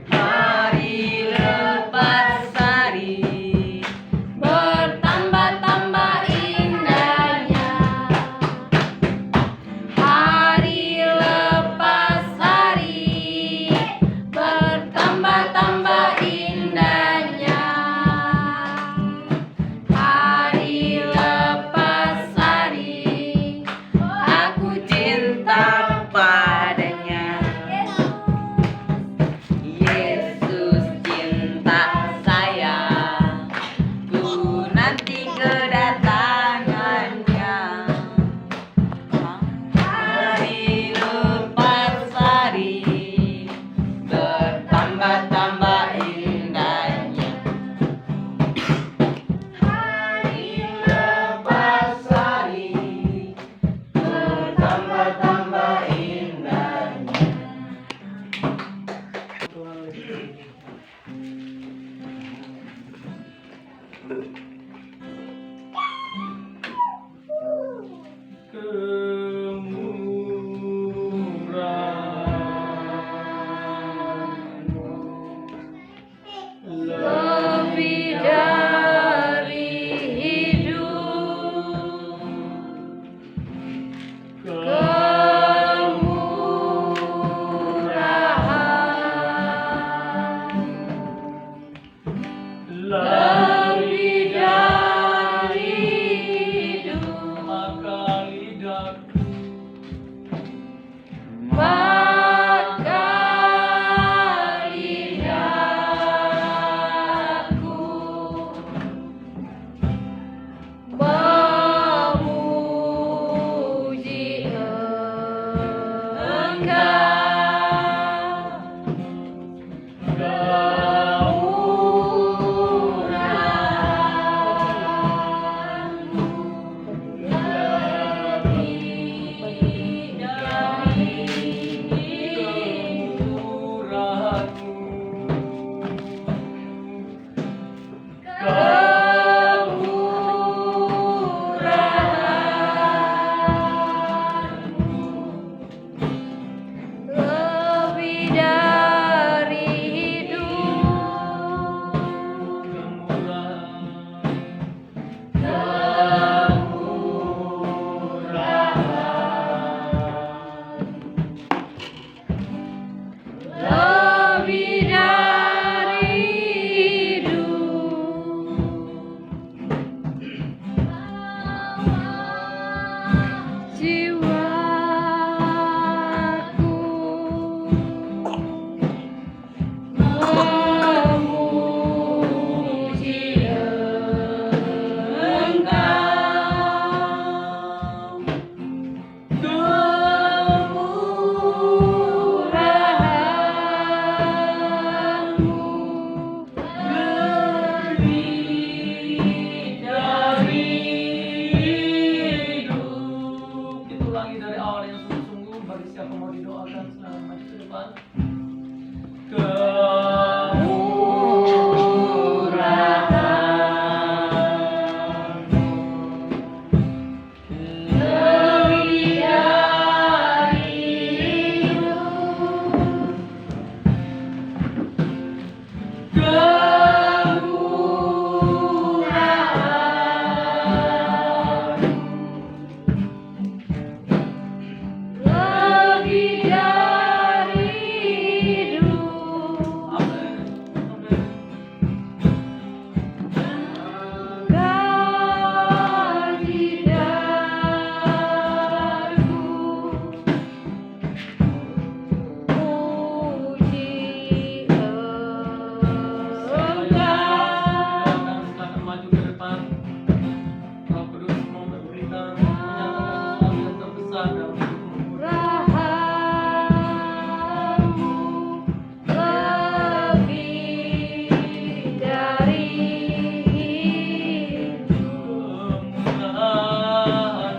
Hari lepas hari bertambah-tambah indahnya. Hari lepas hari bertambah-tambah indahnya. Hari lepas hari aku cinta padanya. Yesus cinta saya, ku nanti kedatangannya. Hari lepas hari bertambah-tambah indahnya. Hari lepas hari bertambah-tambah indahnya. Tuhan lebih tinggi. lebih dari hidup, maka lidahku maka lidahku memuji lebih dari hidup, lebih dari hidup, jiwaku memuji Engkau, kemurahan-Mu lebih dari hidup. Kita ulangi dari awal yang sungguh-sungguh. Bagi siapa mau didoakan silahkan maju ke depan. lebih dari lebih dari hidup, Amin. Amin. kadidarku puji Engkau, Silakan maju ke depan. Roh Kudus mau memberikan menyatakan sesuatu yang terbesar dalam hidupmu. rahamu lebih dari hidup, Kemurahan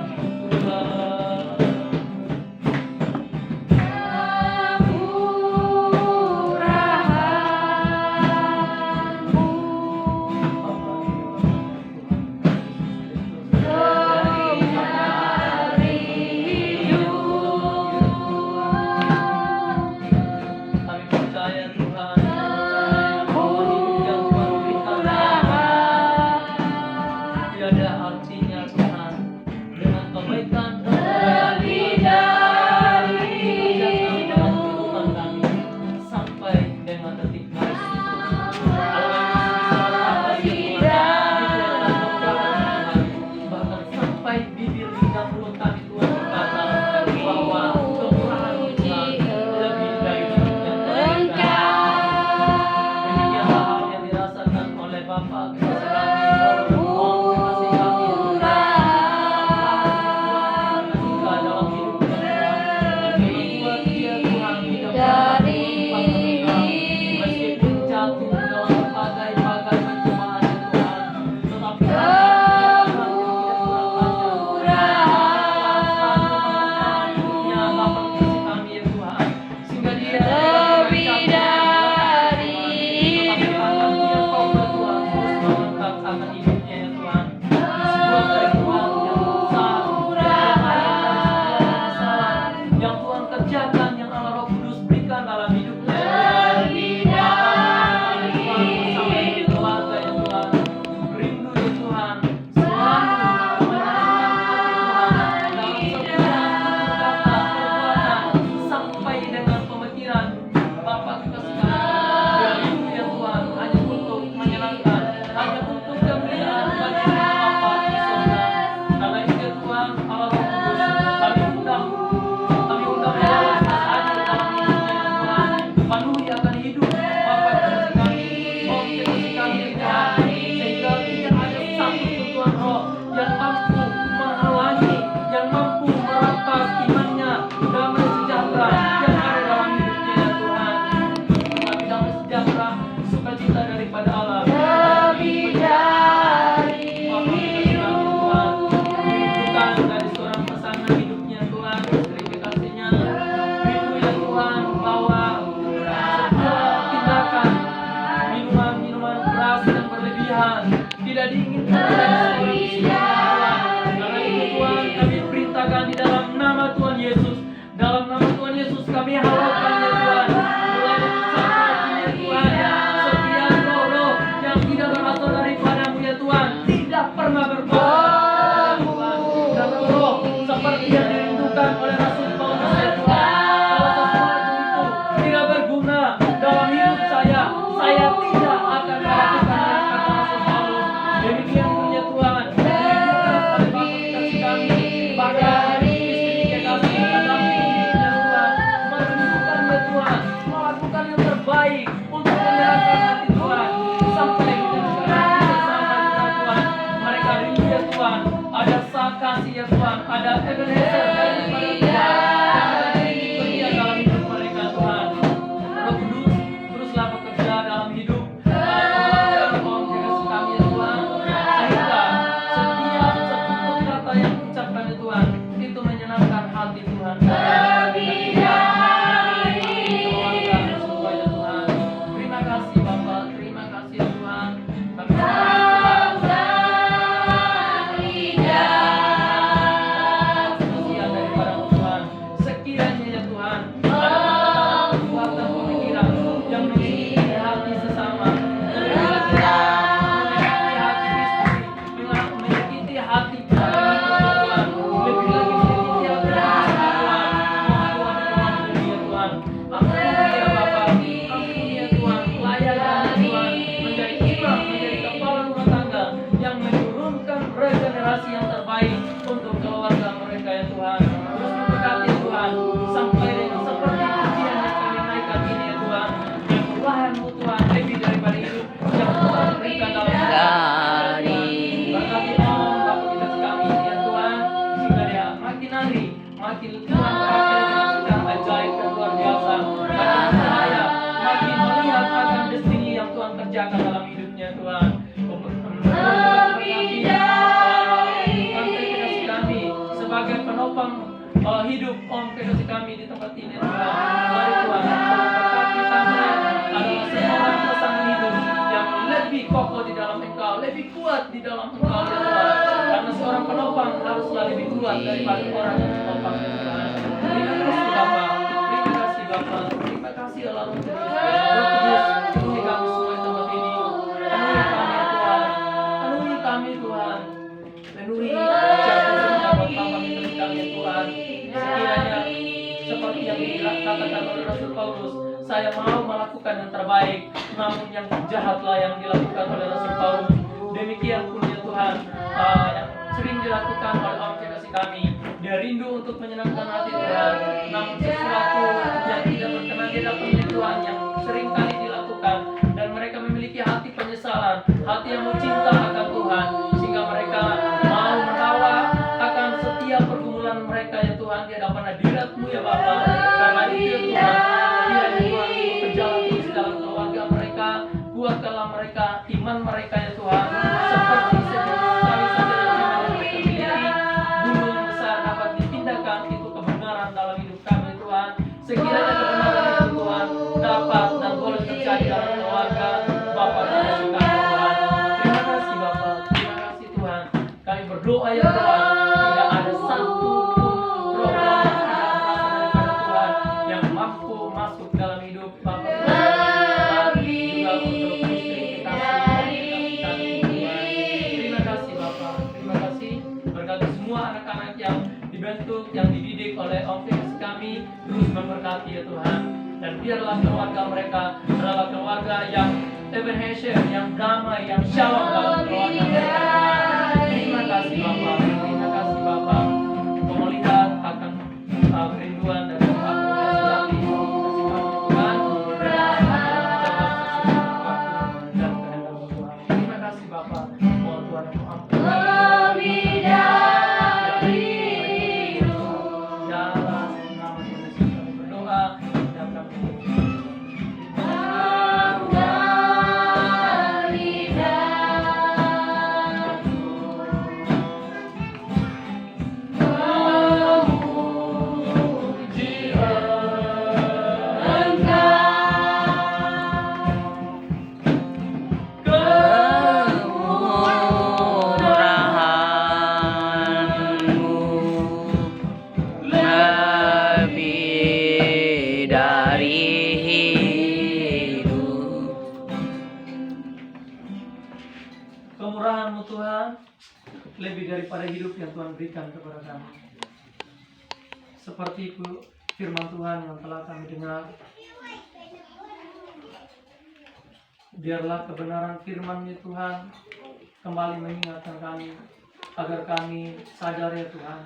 kami percaya Tuhan, bahwa hidup yang Tuhan berikan tiada artinya Tuhan, dengan kebaikan lebih dari kehidupan kami sampai dengan detik hari ini. Bahkan sampai bibir lidah mulut kami Tuhan berkata bahwa kemurahan Tuhan lebih dari hidup yang kami berikan. Demikianlah hal yang dirasakan oleh Bapa kasih kami, mohon kasih kami Tuhan dalam hidup Tuhan, membuat dia Tuhan tidak dari meskipun jatuh dalam berbagai pencobaan Tuhan, tetapi ya Bapa kasih kami ya Tuhan, sehingga dia lebih dari tetapi karena dia kau Tuhan terus mengangkat kesedihan, tidak diinginkan oleh seorang istri Tuhan. Karena itu Tuhan, kami perintahkan di dalam nama Tuhan Yesus, dalam nama Tuhan Yesus kami harapkan ya Tuhan, melalui ucapan ini ya Tuhan, setiap roh-roh yang tidak berasal daripadamu ya Tuhan, tidak pernah berkuasa ya Tuhan. Dan roh seperti yang dirindukan oleh Rasul Paulus ya Tuhan, kalau sesuatu itu tidak berguna dalam hidup saya tidak akan melakukan yang kata Rasul Paulus. Demikian pun ya Tuhan, dirindukan oleh Bapa kasih kami, bahkan istri kasih mendampingi ya Tuhan, menunjukkan ya Tuhan, melakukan yang terbaik untuk menyerahkan hati Tuhan, sampai kita bersama dengan Tuhan. Mereka rindu ya Tuhan, ada kasih ya Tuhan, ada Ebenezer daripada Tuhan yang akan bekerja dalam hidup mereka Tuhan. Roh Kudus, teruslah bekerja dalam hidup kami ya Tuhan, sehingga setiap satu kata yang diucapkan ya Tuhan itu menyenangkan hati Tuhan. Terima kasih Bapa, terima kasih ya Tuhan. Kami daripada Tuhan, sekiranya ya Tuhan ada kekuatan pemikiran yang menyakiti hati sesama, menyakiti hati istri, menyakiti hati Tuhan, lebih lagi menyakiti hati Tuhan, Tuhan ya Tuhan. Ampuni ya Bapa, ampuni ya Tuhan, layakkan Tuhan menjadi imam, menjadi kepala rumah tangga yang menurunkan regenerasi yang terbaik untuk keluarga mereka ya Tuhan. Terus memberkati ya Tuhan, sampai dengan seperti pujian yang kami naikkan ini ya Tuhan, yang Tuhanmu Tuhan lebih daripada hidup yang Tuhan berikan dalam hidup kami. Berkati Bapa kita kami ya Tuhan, sehingga dia makin hari makin Tuhan pakai dengan sedang ajaib dan luar biasa, makin percaya, makin melihat akan destiny yang Tuhan kerjakan dalam hidupnya Tuhan. Kami sebagai penopang hidup Om kasih kami di tempat ini Tuhan. Mari Tuhan, berkati kami adalah seorang pasangan hidup yang lebih kokoh di dalam Engkau, lebih kuat di dalam Engkau ya Tuhan. Karena seorang penopang haruslah lebih kuat daripada orang yang menopang ya Tuhan. Terima kasih Bapa, terima kasih Bapa, terima kasih Allah Roh Kudus, penuhi kami semua di tempat ini. Penuhi kami ya Tuhan, penuhi kami Tuhan, penuhi jatuhnya buat Bapa kita kami ya Tuhan. Sekiranya seperti yang dikatakan oleh Rasul Paulus, saya mau melakukan yang terbaik, namun yang jahatlah yang dilakukan oleh Rasul Paulus. Demikian pun ya Tuhan, yang sering dilakukan oleh Om kasih kami, dia rindu untuk menyenangkan hati Tuhan, namun sesuatu yang tidak berkenan di hadapan Tuhan yang sering kali dilakukan, dan mereka memiliki hati penyesalan, hati yang mau cinta akan Tuhan, sehingga mereka mau menolak akan setiap pergumulan mereka ya Tuhan di hadapan hadirat-Mu ya Bapa. Karena itu ya Tuhan, kiranya Tuhan berjalan terus dalam keluarga mereka, kuatkanlah mereka, iman mereka ya Tuhan, seperti sekali saja yang memang mereka miliki, gunung yang besar dapat dipindahkan, itu kebenaran dalam hidup kami Tuhan. Sekiranya kebenaran itu Tuhan dapat dan boleh terjadi dalam keluarga Bapa dan kasih kami Tuhan. Terima kasih Bapa, terima kasih Tuhan. Kami berdoa ya Tuhan, tidak ada satu pun roh yang tidak berasal daripada Tuhan yang mampu masuk dalam hidup Bapa juga untuk istri kita Terima kasih Bapa, terima kasih. Berkati semua anak-anak yang dibentuk, yang dididik oleh Om kasih kami, terus memberkati ya Tuhan. Dan biarlah keluarga mereka adalah keluarga yang Ebenezer, yang damai, yang shalom dalam keluarga mereka. Terima kasih Bapa, terima kasih Bapa. Engkau melihat akan kerinduan dan apresiasi kami, kasih kami Tuhan. Dan kehendak Tuhan. Terima kasih Bapa. Mohon Tuhan yang mengampuni. Dalam nama Yesus kami berdoa dan kami Kemurahan-Mu Tuhan lebih daripada hidup yang Tuhan berikan kepada kami. Seperti firman Tuhan yang telah kami dengar, biarlah kebenaran firman-Mu Tuhan kembali mengingatkan kami, agar kami sadar ya Tuhan,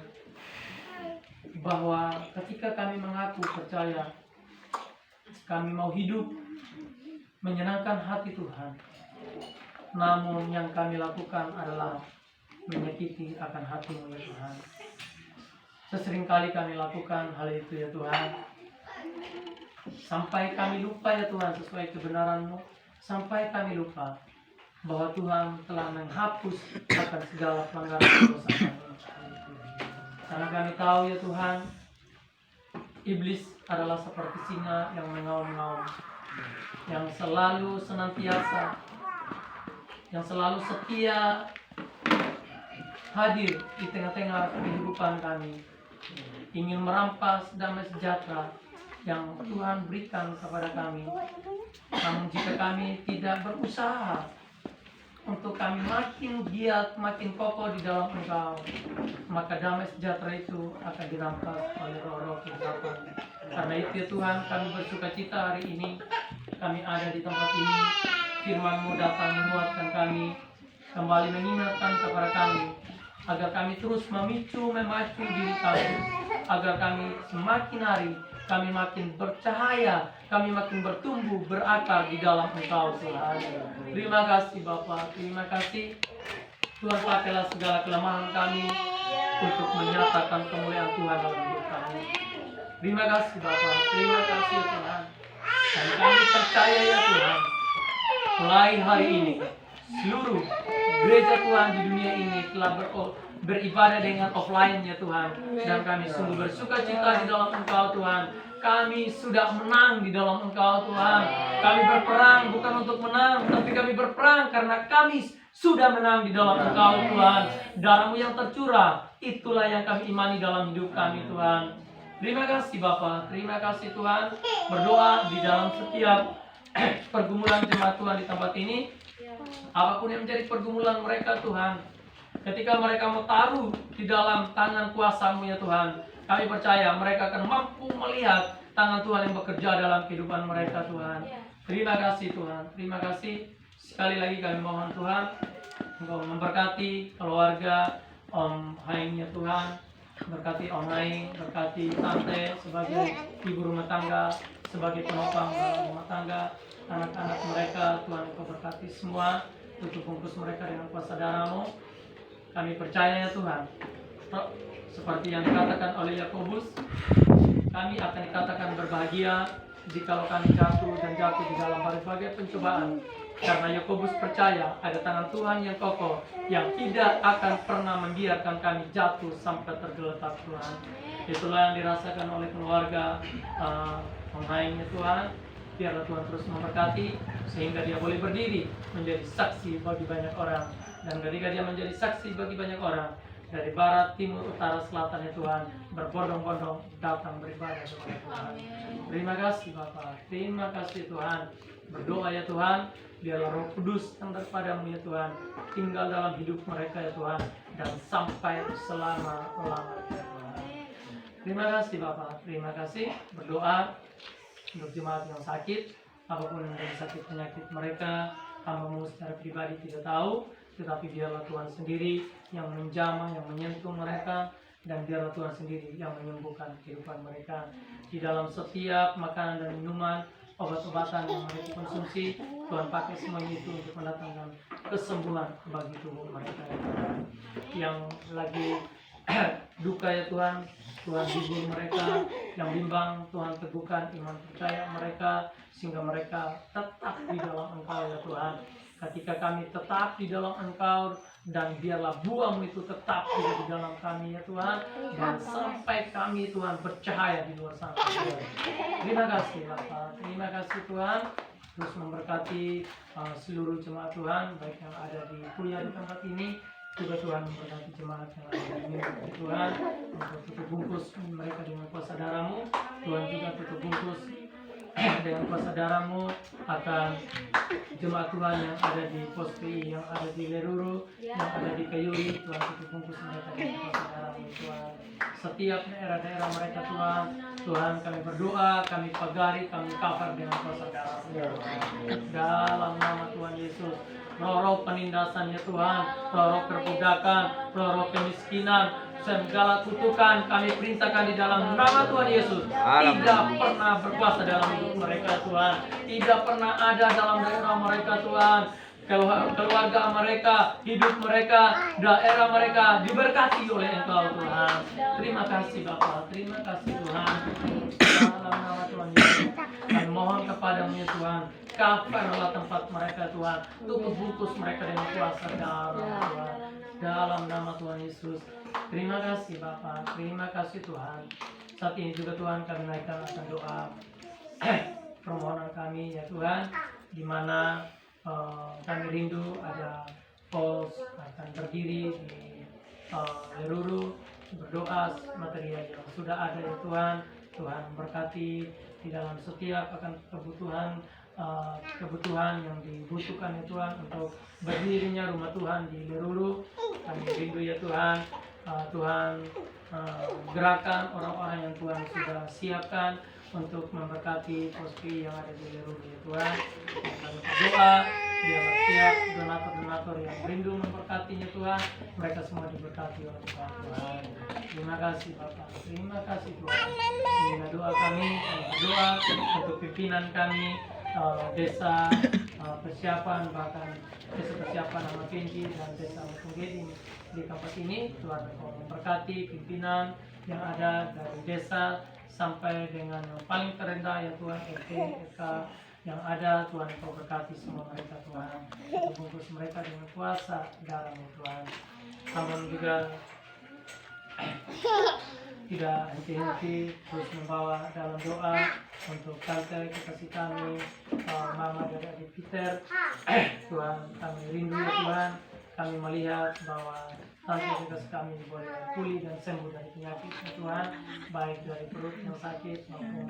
bahwa ketika kami mengaku percaya, kami mau hidup menyenangkan hati Tuhan, namun yang kami lakukan adalah menyakiti akan hati-Mu ya Tuhan. Seseringkali kami lakukan hal itu ya Tuhan, sampai kami lupa ya Tuhan sesuai kebenaran-Mu, sampai kami lupa bahwa Tuhan telah menghapus akan segala pelanggaran dosa kami. Karena kami tahu ya Tuhan, iblis adalah seperti singa yang mengaum-ngaum, yang selalu senantiasa, yang selalu setia hadir di tengah-tengah kehidupan kami, ingin merampas damai sejahtera yang Tuhan berikan kepada kami. Namun jika kami tidak berusaha untuk kami makin giat, makin kokoh di dalam Engkau, maka damai sejahtera itu akan dirampas oleh roh-roh kegelapan. Karena itu ya Tuhan, kami bersuka cita hari ini, kami ada di tempat ini, firman-Mu datang menguatkan kami, kembali mengingatkan kepada kami, agar kami terus memacu diri kami, agar kami semakin hari kami makin bercahaya, kami makin bertumbuh, berakar di dalam Engkau Tuhan. Terima kasih Bapa, terima kasih Tuhan, pakailah segala kelemahan kami untuk menyatakan kemuliaan Tuhan dalam hidup kami. Terima kasih Bapa, terima kasih Tuhan. Dan kami percaya ya Tuhan, mulai hari ini seluruh gereja Tuhan di dunia ini telah beribadah dengan offline ya Tuhan, dan kami sungguh bersuka cita di dalam Engkau Tuhan. Kami sudah menang di dalam Engkau Tuhan. Kami berperang bukan untuk menang, tapi kami berperang karena kami sudah menang di dalam Engkau Tuhan. Darah-Mu yang tercurah, itulah yang kami imani dalam hidup kami Tuhan. Terima kasih Bapa, terima kasih Tuhan. Berdoa di dalam setiap pergumulan jemaat Tuhan di tempat ini, apapun yang menjadi pergumulan mereka Tuhan, ketika mereka mau taruh di dalam tangan kuasa-Mu ya Tuhan, kami percaya mereka akan mampu melihat tangan Tuhan yang bekerja dalam kehidupan mereka Tuhan. Terima kasih Tuhan, terima kasih. Sekali lagi kami mohon Tuhan, Engkau memberkati keluarga Om Haing ya Tuhan, berkati Om Haing, berkati Tante sebagai ibu rumah tangga, sebagai penopang rumah tangga, anak-anak mereka Tuhan, Engkau berkati semua, tutup bungkus mereka dengan kuasa darah-Mu. Kami percaya ya Tuhan, seperti yang dikatakan oleh Yakobus, kami akan dikatakan berbahagia jikalau kami jatuh di dalam berbagai pencobaan. Karena Yakobus percaya ada tangan Tuhan yang kokoh, yang tidak akan pernah membiarkan kami jatuh sampai tergeletak Tuhan. Itulah yang dirasakan oleh keluarga pemainnya Tuhan. Biarlah Tuhan terus memberkati, sehingga dia boleh berdiri menjadi saksi bagi banyak orang. Dan ketika dia menjadi saksi bagi banyak orang, dari barat, timur, utara, selatan ya Tuhan, berbondong-bondong datang beribadah kepada Tuhan. Terima kasih Bapa, terima kasih Tuhan. Berdoa ya Tuhan, biarlah Roh Kudus yang daripada-Mu ya Tuhan tinggal dalam hidup mereka ya Tuhan, dan sampai selama-lamanya ya Tuhan. Terima kasih Bapa, terima kasih. Berdoa untuk jemaat yang sakit, apapun yang menjadi sakit penyakit mereka, hamba-Mu secara pribadi tidak tahu, tetapi biarlah Tuhan sendiri yang menjamah, yang menyentuh mereka, dan biarlah Tuhan sendiri yang menyembuhkan kehidupan mereka. Di dalam setiap makanan dan minuman, obat-obatan yang mereka konsumsi, Tuhan pakai semuanya itu untuk mendatangkan kesembuhan bagi tubuh mereka. Yang lagi duka ya Tuhan, Tuhan hibur mereka. Yang bimbang, Tuhan teguhkan iman percaya mereka, sehingga mereka tetap di dalam Engkau ya Tuhan. Ketika kami tetap di dalam Engkau, dan biarlah buah-Mu itu tetap di dalam kami ya Tuhan, dan sampai kami Tuhan bercahaya di luar sana. Terima kasih Bapa, terima kasih Tuhan. Terus memberkati seluruh jemaat Tuhan, baik yang ada di kuliah di tempat ini, juga Tuhan memberkati jemaat yang ada di sini Tuhan. Untuk tutup bungkus mereka dengan kuasa darah-Mu, Tuhan juga tutup bungkus dengan kuasa darah-Mu akan jemaat Tuhan yang ada di pos PI, yang ada di Leruru, yang ada di Kayuri. Tuhan, Tutup bungkus mereka dengan kuasa darah-Mu Tuhan. Setiap daerah-daerah mereka Tuhan, Tuhan kami berdoa, kami pagari, kami cover dengan kuasa darah-Mu Tuhan. Dalam nama Tuhan Yesus, roh-roh penindasan ya Tuhan, roh-roh perbudakan, roh-roh kemiskinan, segala kutukan kami perintahkan di dalam nama Tuhan Yesus. Tidak pernah berkuasa dalam hidup mereka Tuhan, tidak pernah ada dalam daerah mereka Tuhan. Keluarga mereka, hidup mereka, daerah mereka diberkati oleh Engkau Tuhan. Terima kasih Bapa, terima kasih Tuhan. Dalam nama Tuhan Yesus, kami mohon kepadamu ya Tuhan, coverlah tempat mereka Tuhan, tutup bungkus mereka dengan kuasa darah Tuhan. Dalam nama Tuhan Yesus, terima kasih Bapa, terima kasih Tuhan. Saat ini juga Tuhan kami naikkan akan doa permohonan kami ya Tuhan, di mana kami rindu ada pos akan berdiri di Leruru, berdoa material yang sudah ada ya Tuhan. Tuhan berkati di dalam setiap akan kebutuhan yang dibutuhkan ya Tuhan untuk berdirinya rumah Tuhan di Leruru. Kami rindu ya Tuhan, Tuhan gerakan orang-orang yang Tuhan sudah siapkan untuk memberkati poski yang ada di Leruru ya Tuhan. Kami berdoa biar setiap donatur-donatur yang rindu memberkatinya Tuhan, mereka semua diberkati oleh Tuhan. Terima kasih Bapak, terima kasih Tuhan. Inilah doa kami berdoa untuk pimpinan kami, desa persiapan, bahkan desa persiapan nama Kenji dan desa Mutunggedi di tempat ini. Tuhan Engkau memberkati pimpinan yang ada dari desa sampai dengan yang paling terendah ya Tuhan, RT, RK yang ada. Tuhan Engkau berkati semua mereka Tuhan, bungkus mereka dengan kuasa darah-Mu Tuhan. Hamba juga tidak henti-henti terus membawa dalam doa untuk tante kekasih kami, mama dari adik Peter. Tuhan, kami rindu ya Tuhan, kami melihat bahwa tante kekasih kami boleh pulih dan sembuh dari penyakit ya Tuhan, baik dari perut yang sakit maupun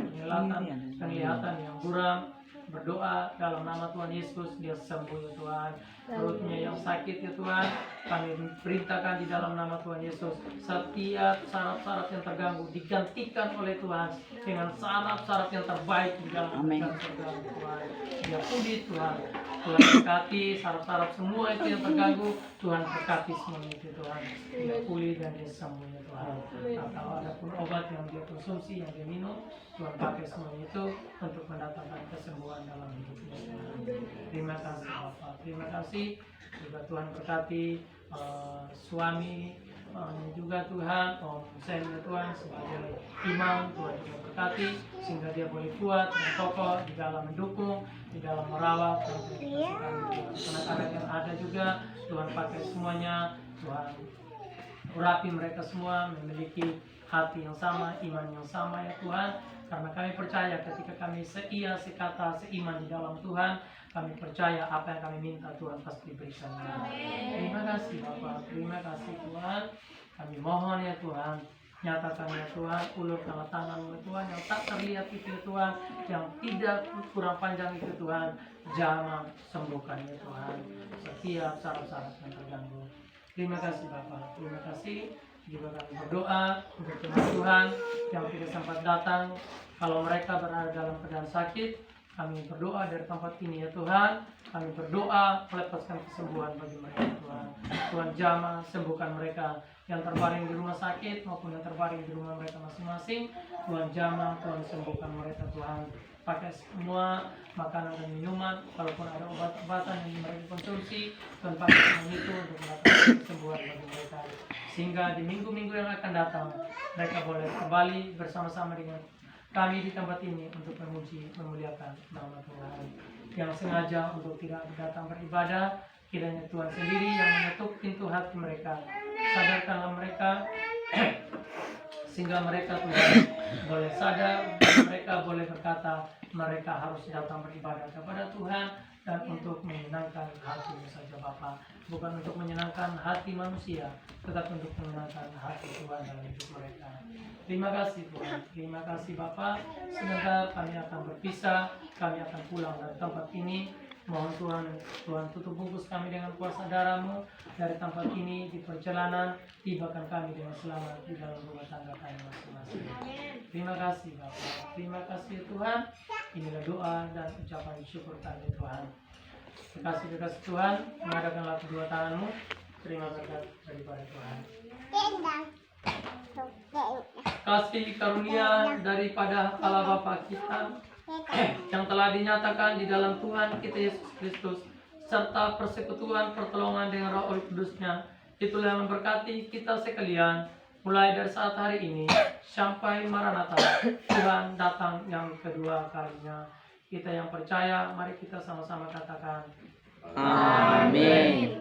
penglihatan yang buram. Berdoa dalam nama Tuhan Yesus, dia sembuh ya Tuhan. Perutnya yang sakit ya Tuhan, kami perintahkan di dalam nama Tuhan Yesus, setiap syarat-syarat yang terganggu digantikan oleh Tuhan dengan syarat-syarat yang terbaik di dalam terganggu Tuhan. Dia pulih Tuhan. Tuhan berkati syarat-syarat semua itu yang terganggu, Tuhan berkati semuanya itu Tuhan. Dia pulih dan dia sembuh ya Tuhan. Atau ada pun obat yang dia konsumsi, yang dia minum, Tuhan pakai semuanya itu untuk mendatangkan kesembuhan dalam hidupnya Tuhan. Terima kasih Bapak, terima kasih juga Tuhan berkati suami juga Tuhan, Om Sen ya Tuhan sebagai imam. Tuhan juga berkati sehingga dia boleh kuat dan kokoh di dalam mendukung, di dalam merawat anak-anak yang ada juga. Tuhan pakai semuanya, Tuhan urapi mereka semua memiliki hati yang sama, iman yang sama ya Tuhan. Karena kami percaya ketika kami seia, sekata, seiman di dalam Tuhan, kami percaya apa yang kami minta Tuhan pasti berikan. Terima kasih Bapak, terima kasih Tuhan. Kami mohon ya Tuhan, nyatakan ya Tuhan, ulurkanlah tangan-Mu Tuhan yang tak terlihat itu ya Tuhan, yang tidak kurang panjang itu Tuhan, jamah sembuhkan ya Tuhan setiap syarat-syarat yang terganggu. Terima kasih Bapak, terima kasih. Juga kami berdoa untuk jemaat Tuhan yang tidak sempat datang, kalau mereka berada dalam keadaan sakit, kami berdoa dari tempat ini ya Tuhan. Kami berdoa melepaskan kesembuhan bagi mereka Tuhan. Tuhan jamah sembuhkan mereka yang terbaring di rumah sakit maupun yang terbaring di rumah mereka masing-masing. Tuhan jamah, Tuhan sembuhkan mereka Tuhan. Pakai semua makanan dan minuman, kalaupun ada obat-obatan yang mereka konsumsi, Tuhan pakai semua itu untuk mendapatkan kesembuhan bagi mereka. Sehingga di minggu-minggu yang akan datang, mereka boleh kembali bersama-sama dengan kami di tempat ini untuk memuji, memuliakan nama Tuhan. Yang sengaja untuk tidak datang beribadah, kiranya Tuhan sendiri yang mengetuk pintu hati mereka. Sadarkanlah mereka sehingga mereka Tuhan boleh sadar, mereka boleh berkata mereka harus datang beribadah kepada Tuhan dan untuk menyenangkan hatimu saja Bapa, bukan untuk menyenangkan hati manusia, tetapi untuk menyenangkan hati Tuhan dalam hidup mereka. Terima kasih Tuhan, terima kasih Bapa. Sebentar kami akan berpisah, kami akan pulang dari tempat ini. Mohon Tuhan tutup bungkus kami dengan kuasa darah-Mu dari tempat ini di perjalanan, tibakan kami dengan selamat di dalam rumah tangga kami masing-masing. Terima kasih Bapa, terima kasih Tuhan. Inilah doa dan ucapan syukur kami Tuhan. Kekasih Tuhan, mengadakanlah kedua tangan-Mu. Terima berkat daripada Tuhan. Kasih karunia daripada Allah Bapa kita yang telah dinyatakan di dalam Tuhan kita Yesus Kristus, serta persekutuan pertolongan dengan Roh Kudus-Nya, itulah yang memberkati kita sekalian mulai dari saat hari ini sampai Maranatha, Tuhan datang yang kedua kalinya. Kita yang percaya, mari kita sama-sama katakan Amin.